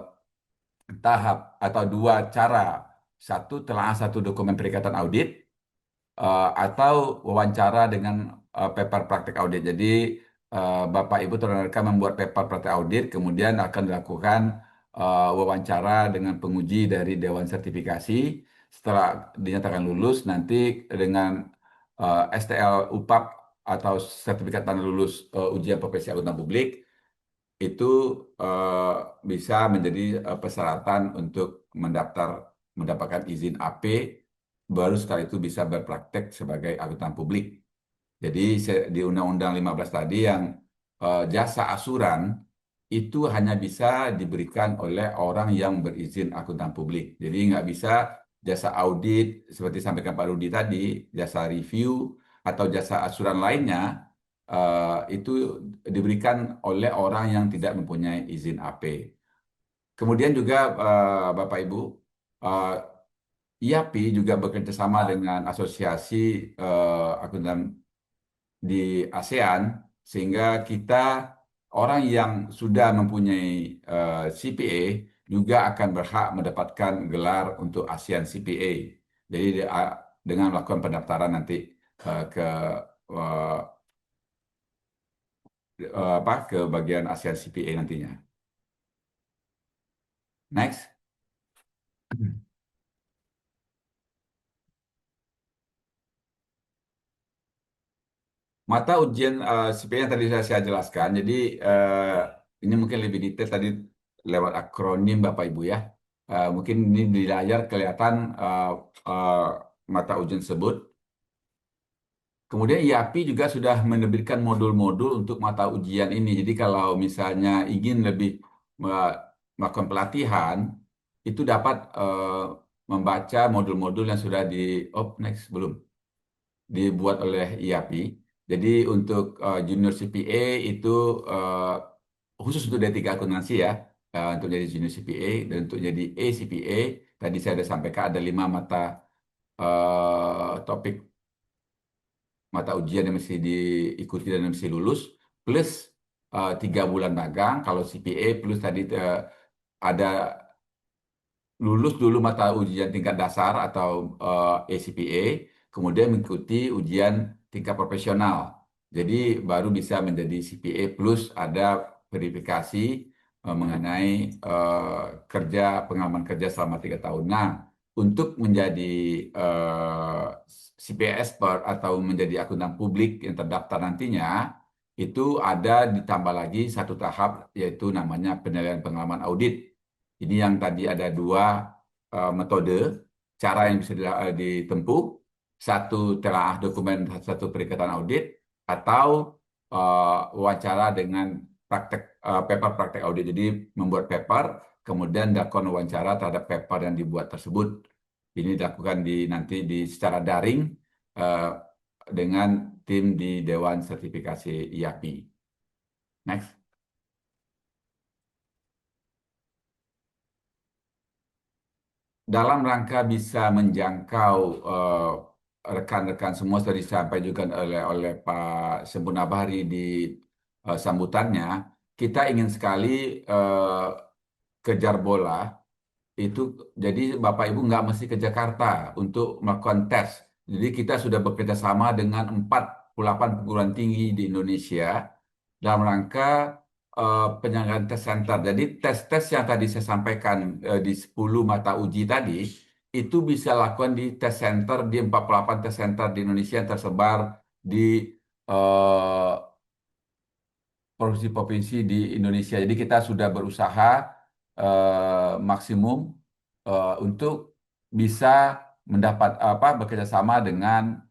tahap atau 2 cara. Satu, telah satu dokumen perikatan audit, atau wawancara dengan paper praktek audit. Jadi Bapak Ibu rekan membuat paper praktek audit, kemudian akan dilakukan wawancara dengan penguji dari Dewan Sertifikasi. Setelah dinyatakan lulus, nanti dengan STL UPAP atau sertifikat tanda lulus ujian profesi akuntan publik, itu eh, bisa menjadi persyaratan untuk mendapatkan izin AP, baru setelah itu bisa berpraktek sebagai akuntan publik. Jadi di Undang-Undang 15 tadi yang jasa asuran itu hanya bisa diberikan oleh orang yang berizin akuntan publik. Jadi nggak bisa jasa audit seperti sampaikan Pak Rudi tadi, jasa review atau jasa asuran lainnya itu diberikan oleh orang yang tidak mempunyai izin AP. Kemudian juga Bapak Ibu, eh, IAPI juga bekerja sama dengan asosiasi akuntan di ASEAN, sehingga kita orang yang sudah mempunyai CPA juga akan berhak mendapatkan gelar untuk ASEAN CPA. Jadi dengan melakukan pendaftaran nanti ke eh, ke bagian ASEAN CPA nantinya. Next. Mata ujian CPA yang tadi saya jelaskan, jadi ini mungkin lebih detail tadi lewat akronim Bapak Ibu ya. Mungkin ini di layar kelihatan uh, mata ujian tersebut. Kemudian IAPI juga sudah menerbitkan modul-modul untuk mata ujian ini. Jadi kalau misalnya ingin lebih melakukan pelatihan, itu dapat membaca modul-modul yang sudah next belum dibuat oleh IAPI. Jadi untuk junior CPA itu eh, khusus untuk D3 akuntansi ya, untuk jadi junior CPA dan untuk jadi ACPA, tadi saya sudah sampaikan ada 5 topik mata ujian yang mesti diikuti dan mesti lulus, plus 3 bulan magang kalau CPA, plus tadi ada lulus dulu mata ujian tingkat dasar atau ACPA, kemudian mengikuti ujian tingkat profesional. Jadi baru bisa menjadi CPA plus ada verifikasi mengenai pengalaman kerja selama 3 tahun. Nah, untuk menjadi CPA expert atau menjadi akuntan publik yang terdaftar nantinya, itu ada ditambah lagi satu tahap yaitu namanya penilaian pengalaman audit. Ini yang tadi ada 2 metode cara yang bisa ditempuh, satu telaah dokumen, satu perikatan audit, atau wawancara dengan paper praktek audit. Jadi membuat paper, kemudian dilakukan wawancara terhadap paper yang dibuat tersebut. Ini dilakukan nanti secara daring uh, dengan tim di Dewan Sertifikasi IAPI. Next. Dalam rangka bisa menjangkau rekan-rekan semua sudah disampaikan oleh Pak Sempurna Bahri di sambutannya, kita ingin sekali kejar bola itu. Jadi Bapak Ibu nggak mesti ke Jakarta untuk melakukan tes. Jadi kita sudah bekerja sama dengan 48 perguruan tinggi di Indonesia dalam rangka penyelenggaraan tes center. Jadi tes-tes yang tadi saya sampaikan di 10 mata uji tadi, itu bisa lakukan di tes center, di 48 tes center di Indonesia yang tersebar di eh, provinsi-provinsi di Indonesia. Jadi kita sudah berusaha maksimum untuk bisa bekerja sama dengan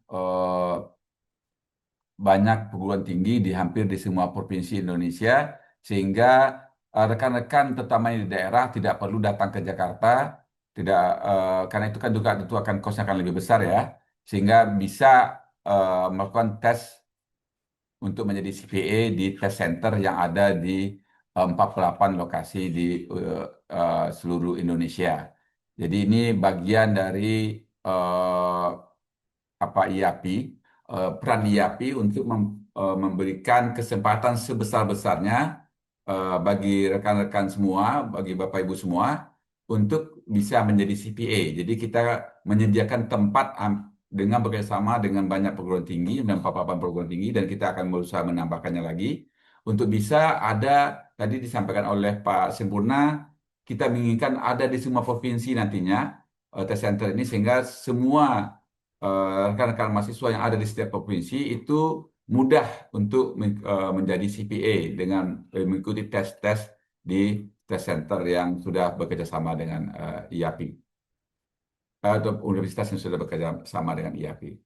banyak perguruan tinggi di hampir di semua provinsi Indonesia, sehingga rekan-rekan terutama di daerah tidak perlu datang ke Jakarta, tidak karena itu kan juga tentu akan kosnya akan lebih besar ya, sehingga bisa melakukan tes untuk menjadi CPA di test center yang ada di 48 lokasi di seluruh Indonesia. Jadi ini bagian dari eh, IAPI, peran IAPI untuk memberikan kesempatan sebesar-besarnya bagi rekan-rekan semua, bagi Bapak Ibu semua, untuk bisa menjadi CPA. Jadi kita menyediakan tempat dengan bekerjasama dengan banyak perguruan tinggi, dan 48 perguruan tinggi, dan kita akan berusaha menambahkannya lagi, untuk bisa ada, tadi disampaikan oleh Pak Sempurna, kita menginginkan ada di semua provinsi nantinya, tes center ini, sehingga semua rekan-rekan mahasiswa yang ada di setiap provinsi itu mudah untuk menjadi CPA dengan mengikuti tes-tes di tes center yang sudah bekerja sama dengan IAPI atau universitas yang sudah bekerja sama dengan IAPI.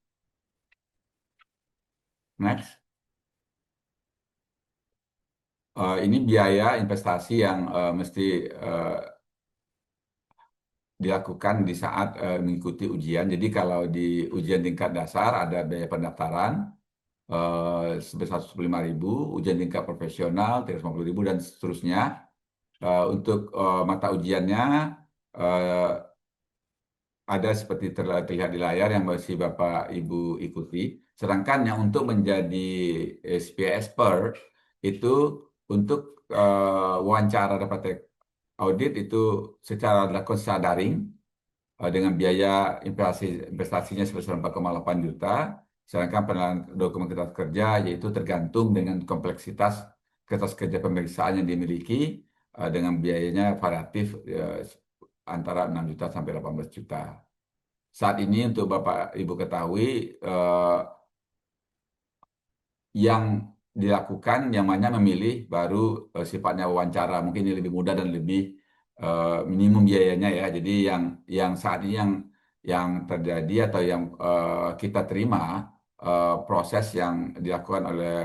Next. Ini biaya investasi yang mesti dilakukan di saat mengikuti ujian. Jadi kalau di ujian tingkat dasar ada biaya pendaftaran sebesar 105.000, ujian tingkat profesional 350.000 dan seterusnya. Untuk mata ujiannya ada seperti terlihat di layar yang masih Bapak Ibu ikuti. Sedangkan yang untuk menjadi SPA expert itu untuk wawancara dapat audit itu dilakukan secara daring dengan biaya investasinya sebesar 4,8 juta. Sedangkan penilaian dokumen kertas kerja yaitu tergantung dengan kompleksitas kertas kerja pemeriksaan yang dimiliki dengan biayanya variatif antara 6 juta sampai 18 juta. Saat ini untuk Bapak Ibu ketahui yang dilakukan yang mana memilih baru sifatnya wawancara, mungkin ini lebih mudah dan lebih minimum biayanya ya. Jadi yang saat ini yang terjadi atau yang kita terima proses yang dilakukan oleh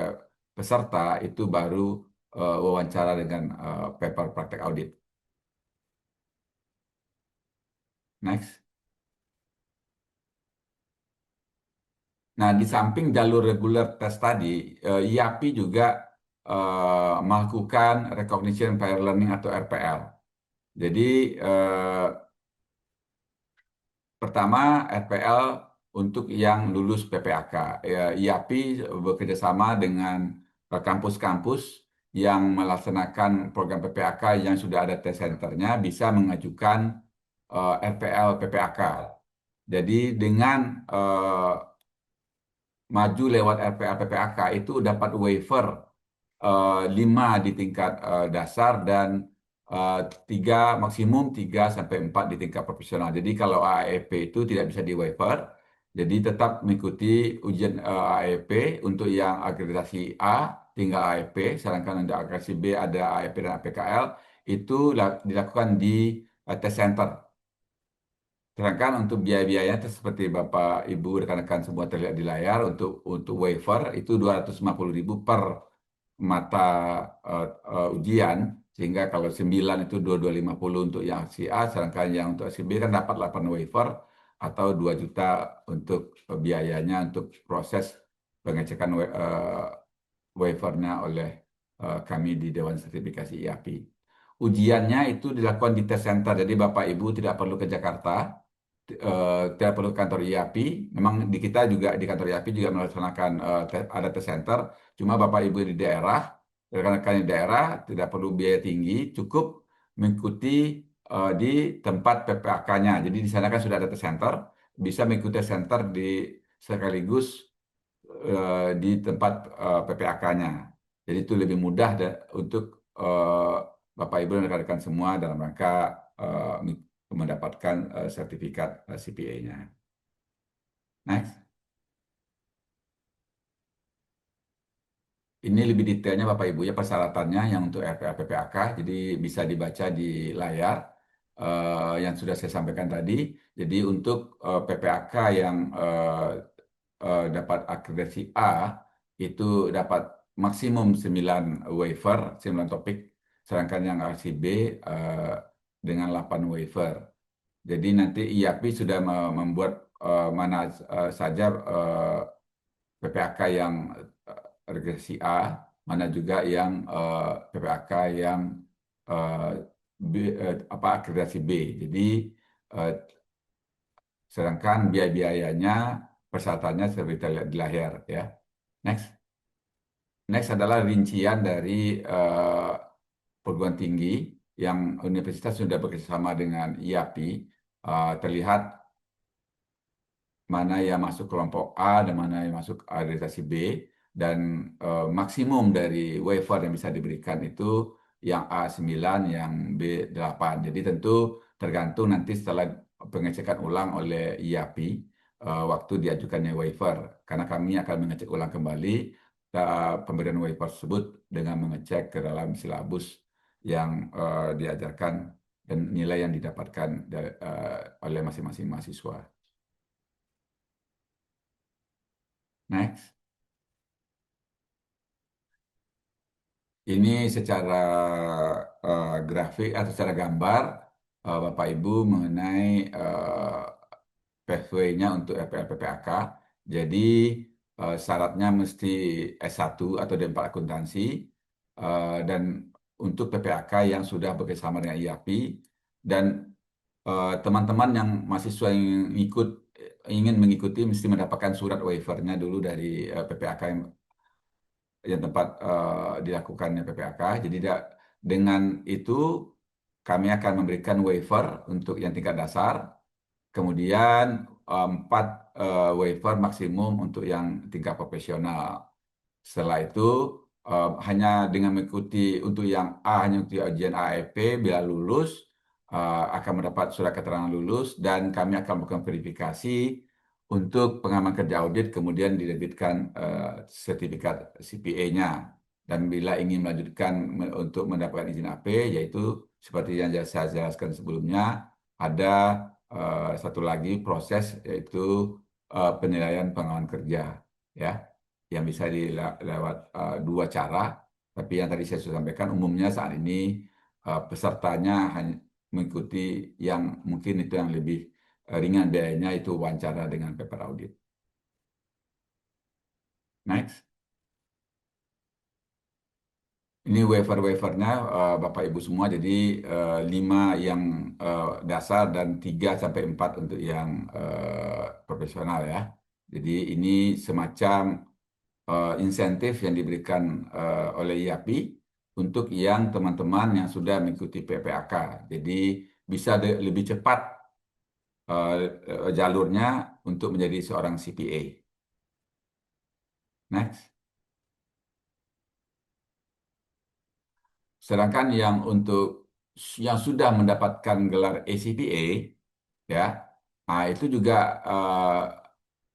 peserta itu baru wawancara dengan paper praktek audit. Next. Nah, di samping jalur reguler tes tadi, IAPI juga melakukan Recognition Prior Learning atau RPL. Jadi, pertama RPL untuk yang lulus PPAK. IAPI bekerjasama dengan kampus-kampus yang melaksanakan program PPAK yang sudah ada tes centernya bisa mengajukan RPL PPAK. Jadi dengan maju lewat RPA PPAK itu dapat waiver 5 di tingkat dasar dan 3 maksimum 3 sampai 4 di tingkat profesional. Jadi kalau AEP itu tidak bisa di waiver, jadi tetap mengikuti ujian AEP untuk yang akreditasi A tinggal AEP, sedangkan untuk akreditasi B ada AEP dan APKL itu dilakukan di test center. Sedangkan untuk biaya-biayanya seperti Bapak Ibu rekan-rekan semua terlihat di layar untuk waiver itu 250.000 per mata ujian, sehingga kalau 9 itu 2250 untuk yang si A, sedangkan yang untuk si B kan dapat 8 waiver atau 2 juta untuk biayanya untuk proses pengecekan waivernya oleh kami di Dewan Sertifikasi IAPI. Ujiannya itu dilakukan di test center, jadi Bapak Ibu tidak perlu ke Jakarta, tidak perlu ke kantor IAPI. Memang di kita juga di kantor IAPI juga melaksanakan ada test center. Cuma Bapak Ibu di daerah, rekan-rekan di daerah tidak perlu biaya tinggi, cukup mengikuti di tempat PPAK-nya. Jadi di sana kan sudah ada test center, bisa mengikuti test center di sekaligus di tempat PPAK-nya. Jadi itu lebih mudah untuk Bapak Ibu dan rekan-rekan semua dalam rangka mendapatkan sertifikat CPA-nya. Next. Ini lebih detailnya Bapak Ibu ya persyaratannya yang untuk RPA PPAK, jadi bisa dibaca di layar yang sudah saya sampaikan tadi. Jadi untuk PPAK yang dapat akreditasi A itu dapat maksimum 9 waiver, 9 topik, sedangkan yang RCB dengan 8 waiver. Jadi nanti IAPI sudah membuat mana saja PPAK yang regresi A, mana juga yang PPAK yang akreditasi B. Jadi sedangkan biaya-biayanya persyaratannya seperti terlihat di layar ya. Next. Next adalah rincian dari perguruan tinggi yang universitas sudah bekerjasama dengan IAPI. Terlihat mana yang masuk kelompok A dan mana yang masuk akreditasi B, dan maksimum dari waiver yang bisa diberikan itu yang A9, yang B8. Jadi tentu tergantung nanti setelah pengecekan ulang oleh IAPI waktu diajukannya waiver, karena kami akan mengecek ulang kembali pemberian waiver tersebut dengan mengecek ke dalam silabus yang diajarkan dan nilai yang didapatkan oleh masing-masing mahasiswa. Next. Ini secara grafik atau secara gambar Bapak Ibu mengenai pathway-nya untuk PPAK. Jadi syaratnya mesti S1 atau D4 akuntansi, dan untuk PPAK yang sudah bekerjasama dengan IAPI, dan teman-teman yang mahasiswa yang ingin mengikuti mesti mendapatkan surat waivernya dulu dari PPAK yang tempat dilakukannya PPAK. Jadi dengan itu kami akan memberikan waiver untuk yang tingkat dasar, kemudian 4 waiver maksimum untuk yang tingkat profesional. Setelah itu hanya dengan mengikuti untuk yang A hanya untuk ujian AEP bila lulus akan mendapat surat keterangan lulus dan kami akan melakukan verifikasi untuk pengalaman kerja audit kemudian diterbitkan sertifikat CPA-nya. Dan bila ingin melanjutkan untuk mendapatkan izin AP yaitu seperti yang saya jelaskan sebelumnya ada satu lagi proses yaitu penilaian pengalaman kerja ya yang bisa lewat dua cara. Tapi yang tadi saya sudah sampaikan, umumnya saat ini pesertanya hanya mengikuti yang mungkin itu yang lebih ringan biayanya, itu wawancara dengan paper audit. Next. Ini waiver-waivernya Bapak Ibu semua, jadi 5 yang dasar dan 3 sampai 4 untuk yang profesional ya. Jadi ini semacam insentif yang diberikan oleh IAPI untuk yang teman-teman yang sudah mengikuti PPAK. Jadi bisa lebih cepat jalurnya untuk menjadi seorang CPA. Next. Sedangkan yang untuk yang sudah mendapatkan gelar ACPA, ya, itu juga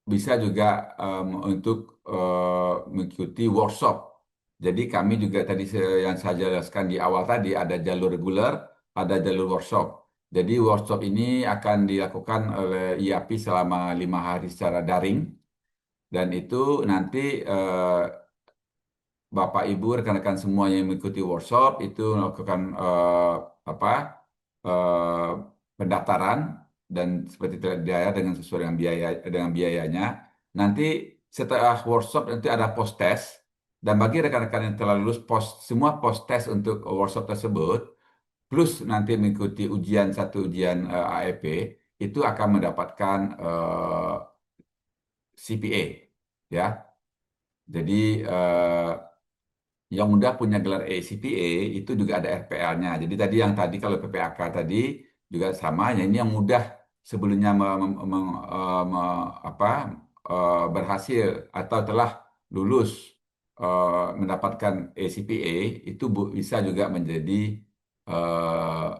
bisa juga untuk mengikuti workshop. Jadi kami juga tadi yang saya jelaskan di awal tadi ada jalur reguler, ada jalur workshop. Jadi workshop ini akan dilakukan oleh IAPI selama 5 hari secara daring dan itu nanti Bapak Ibu rekan-rekan semua yang mengikuti workshop itu melakukan apa eh, pendaftaran dan seperti terlihat dengan sesuai dengan biayanya. Nanti setelah workshop nanti ada post test dan bagi rekan-rekan yang telah lulus semua post test untuk workshop tersebut plus nanti mengikuti satu ujian AEP itu akan mendapatkan CPA ya. Jadi yang udah punya gelar ACPA itu juga ada RPL-nya. Jadi tadi yang tadi kalau PPAK tadi juga sama, ya ini yang mudah sebelumnya berhasil atau telah lulus mendapatkan ACPA itu bisa juga menjadi eh,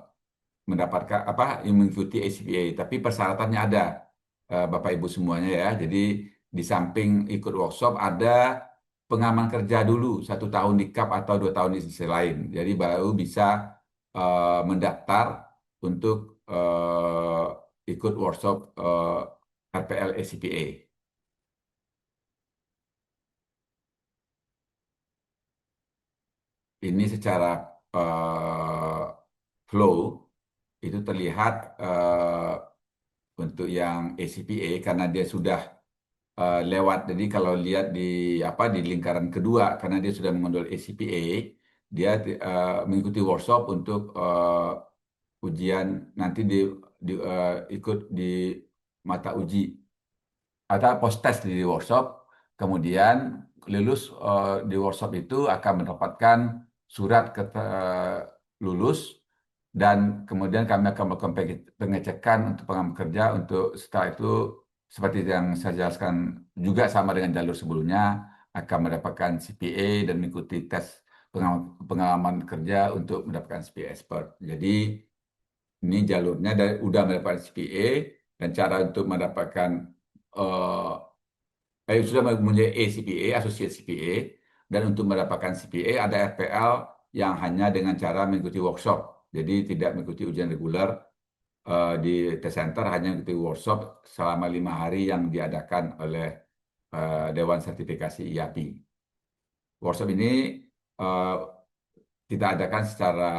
mendapatkan mengikuti ACPA. Tapi persyaratannya ada Bapak Ibu semuanya ya. Jadi di samping ikut workshop ada pengalaman kerja dulu 1 tahun di KAP atau 2 tahun di sisi lain. Jadi baru bisa mendaftar untuk ikut workshop RPL ACPA. Ini secara flow itu terlihat untuk yang ACPA karena dia sudah lewat. Jadi kalau lihat di lingkaran kedua karena dia sudah mengambil ACPA, dia mengikuti workshop untuk ujian nanti ikut di mata uji atau post test di workshop, kemudian lulus di workshop itu akan mendapatkan surat lulus dan kemudian kami akan melakukan pengecekan untuk pengalaman kerja untuk setelah itu seperti yang saya jelaskan juga sama dengan jalur sebelumnya akan mendapatkan CPA dan mengikuti tes pengalaman kerja untuk mendapatkan CPA Expert. Jadi ini jalurnya udah mendapatkan CPA dan cara untuk mendapatkan sudah mempunyai ACPA, Associate CPA, dan untuk mendapatkan CPA ada RPL yang hanya dengan cara mengikuti workshop. Jadi tidak mengikuti ujian reguler di test center, hanya mengikuti workshop selama 5 hari yang diadakan oleh Dewan Sertifikasi IAPI. Workshop ini kita adakan secara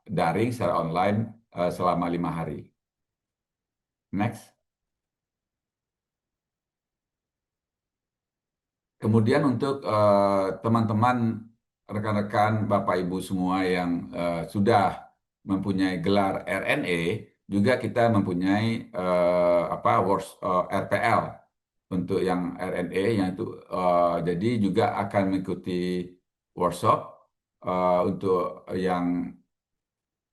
daring, secara online selama 5 hari. Next. Kemudian untuk teman-teman, rekan-rekan, Bapak Ibu semua yang sudah mempunyai gelar RNA, juga kita mempunyai apa RPL untuk yang RNA yang itu jadi juga akan mengikuti workshop untuk yang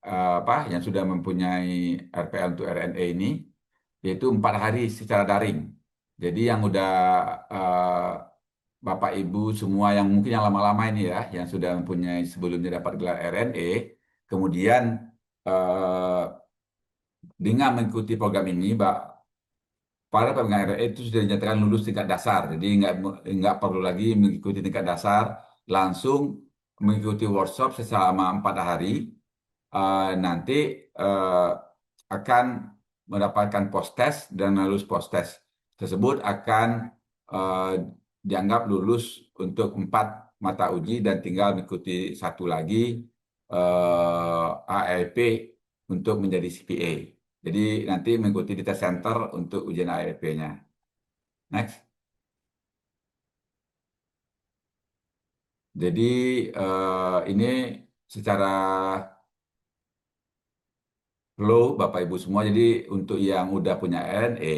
apa yang sudah mempunyai RPL untuk RNA ini yaitu 4 hari secara daring. Jadi yang udah eh, Bapak Ibu semua yang mungkin yang lama-lama ini ya, yang sudah mempunyai sebelumnya dapat gelar RNA, kemudian eh, dengan mengikuti program ini, para pemegang RNA itu sudah dinyatakan lulus tingkat dasar. Jadi nggak perlu lagi mengikuti tingkat dasar, langsung mengikuti workshop selama 4 hari. Nanti eh, akan mendapatkan post test dan lulus post test tersebut akan eh, dianggap lulus untuk 4 mata uji dan tinggal mengikuti satu lagi ALP untuk menjadi CPA. Jadi nanti mengikuti di test center untuk ujian ALP-nya. Next. Jadi ini secara flow Bapak Ibu semua. Jadi untuk yang udah punya RNA,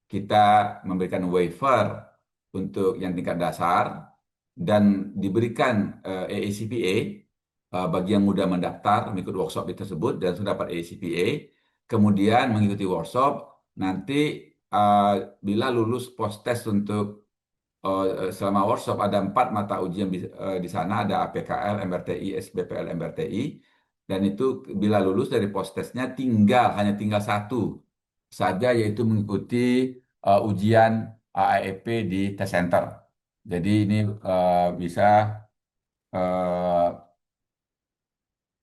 kita memberikan waiver untuk yang tingkat dasar dan diberikan AACPA bagi yang mudah mendaftar mengikuti workshop itu tersebut dan sudah dapat AACPA. Kemudian mengikuti workshop, nanti uh, bila lulus post test untuk selama workshop ada 4 mata ujian di sana ada APKL, MRTI, SBPL, MRTI dan itu bila lulus dari post testnya hanya tinggal satu saja yaitu mengikuti ujian AAEP di test center. Jadi ini bisa eh,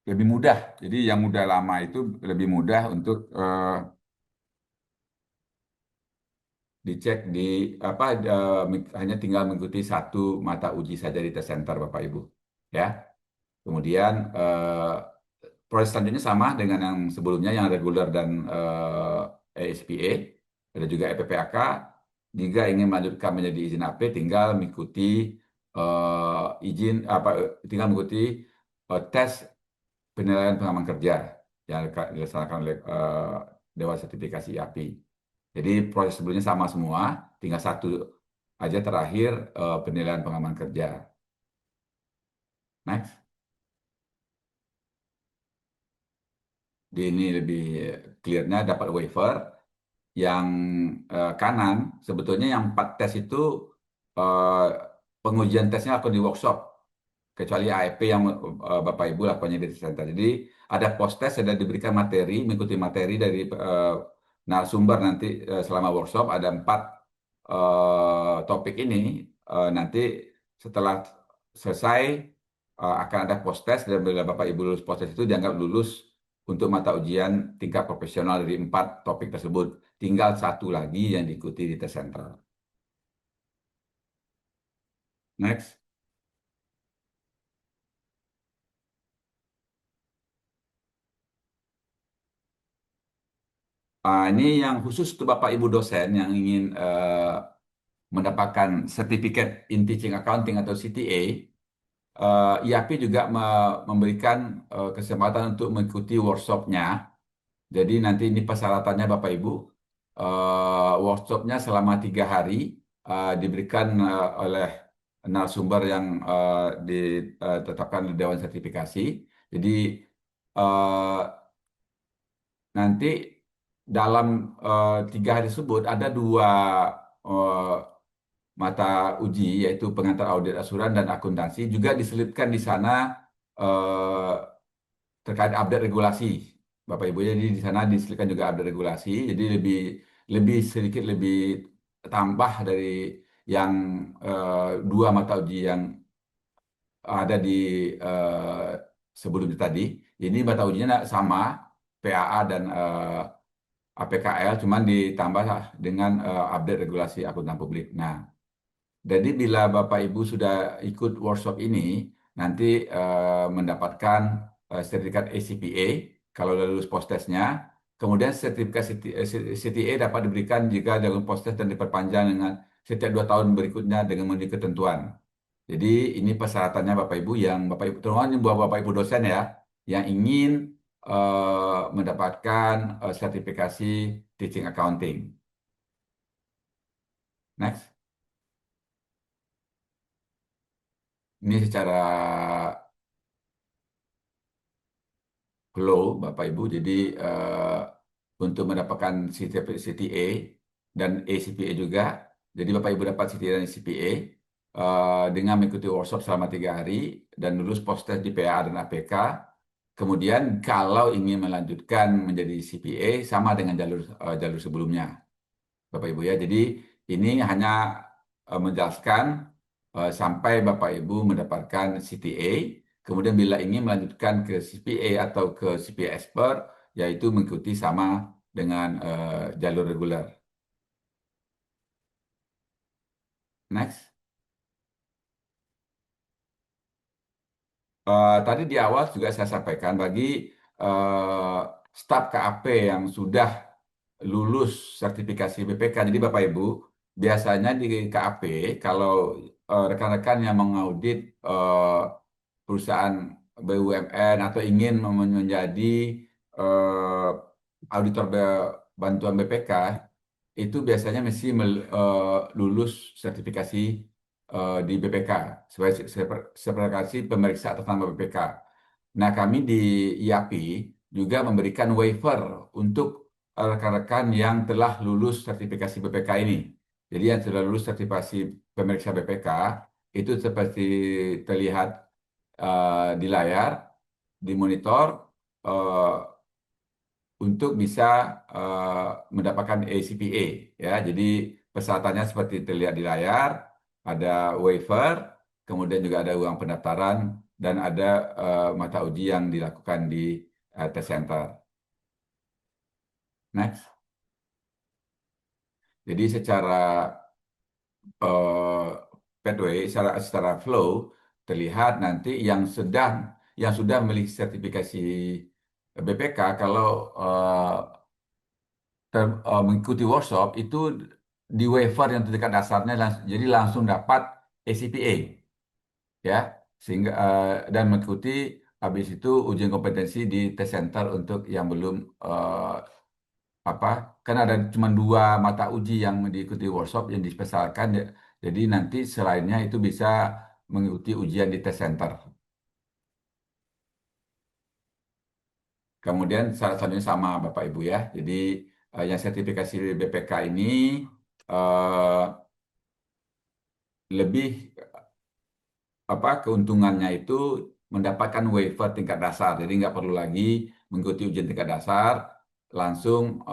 lebih mudah. Jadi yang udah lama itu lebih mudah untuk dicek di apa hanya tinggal mengikuti satu mata uji saja di tes center Bapak Ibu ya. Kemudian proses selanjutnya sama dengan yang sebelumnya yang reguler dan ASPA ada juga EPPAK. Jika ingin melanjutkan menjadi izin AP tinggal mengikuti izin apa tinggal mengikuti tes penilaian pengalaman kerja yang dilaksanakan oleh Dewan Sertifikasi IAPI. Jadi proses sebelumnya sama semua, tinggal satu aja terakhir penilaian pengalaman kerja. Next. Di ini lebih clearnya dapat waiver. Yang kanan sebetulnya yang 4 tes itu eh, pengujian tesnya akan di workshop kecuali AEP yang Bapak Ibu lakukannya di center. Jadi ada post test, ada diberikan materi, mengikuti materi dari narasumber nanti selama workshop ada 4 topik ini. Nanti setelah selesai akan ada post test dan bila Bapak Ibu lulus post test itu dianggap lulus untuk mata ujian tingkat profesional dari 4 topik tersebut. Tinggal satu lagi yang diikuti di tes center. Next. Ini yang khusus untuk Bapak Ibu dosen yang ingin mendapatkan sertifikat in teaching accounting atau CTA, IAPI juga memberikan kesempatan untuk mengikuti workshopnya. Jadi nanti ini persyaratannya Bapak Ibu, workshopnya selama 3 hari diberikan oleh narasumber yang ditetapkan di Dewan Sertifikasi. Jadi eh, nanti dalam 3 hari tersebut ada 2 eh, mata uji yaitu pengantar audit asuran dan akuntansi juga diselipkan di sana eh, terkait update regulasi Bapak Ibu. Jadi di sana diselipkan juga update regulasi. Jadi lebih lebih sedikit lebih tambah dari yang 2 mata uji yang ada di sebelumnya tadi. Ini mata ujinya sama PAA dan APKL, cuman ditambah dengan update regulasi akuntan publik. Nah, jadi bila Bapak Ibu sudah ikut workshop ini, nanti mendapatkan sertifikat ACPA kalau sudah lulus post-testnya. Kemudian sertifikat CTA dapat diberikan jika dalam post-test dan diperpanjang dengan setiap 2 tahun berikutnya dengan memenuhi ketentuan. Jadi ini persyaratannya Bapak Ibu yang Bapak Ibu terutama buat Bapak Ibu dosen ya yang ingin mendapatkan sertifikasi teaching accounting. Next. Ini secara flow, Bapak Ibu. Jadi untuk mendapatkan CTA dan ACPA juga. Jadi Bapak Ibu dapat CTA dan CPA dengan mengikuti workshop selama 3 hari dan lulus post-test di PA dan APK. Kemudian kalau ingin melanjutkan menjadi CPA sama dengan jalur sebelumnya, Bapak Ibu ya. Jadi ini hanya menjelaskan sampai Bapak Ibu mendapatkan CTA. Kemudian bila ingin melanjutkan ke CPA atau ke CPA Expert, yaitu mengikuti sama dengan jalur reguler. Next. Tadi di awal juga saya sampaikan bagi staf KAP yang sudah lulus sertifikasi BPK. Jadi Bapak Ibu, biasanya di KAP kalau rekan-rekan yang mengaudit perusahaan BUMN atau ingin menjadi auditor bantuan BPK, itu biasanya mesti lulus sertifikasi di BPK, sebagai sertifikasi pemeriksa atas nama BPK. Nah, kami di IAPI juga memberikan waiver untuk rekan-rekan yang telah lulus sertifikasi BPK ini. Jadi yang telah lulus sertifikasi pemeriksa BPK, itu seperti terlihat di layar, di monitor, untuk bisa mendapatkan ACPA ya. Jadi persyaratannya seperti terlihat di layar, ada waiver, kemudian juga ada uang pendaftaran dan ada mata uji yang dilakukan di test center. Next. Jadi secara pathway, secara flow terlihat nanti yang sudah memiliki sertifikasi BPK kalau mengikuti workshop itu di waiver yang tingkat dasarnya jadi langsung dapat ACPA ya, sehingga dan mengikuti habis itu ujian kompetensi di test center untuk yang belum kan ada cuma 2 mata uji yang diikuti workshop yang dispesialkan ya. Jadi nanti selainnya itu bisa mengikuti ujian di test center. Kemudian syarat selanjutnya sama Bapak Ibu ya. Jadi yang sertifikasi BPK ini lebih keuntungannya itu mendapatkan waiver tingkat dasar. Jadi nggak perlu lagi mengikuti ujian tingkat dasar, langsung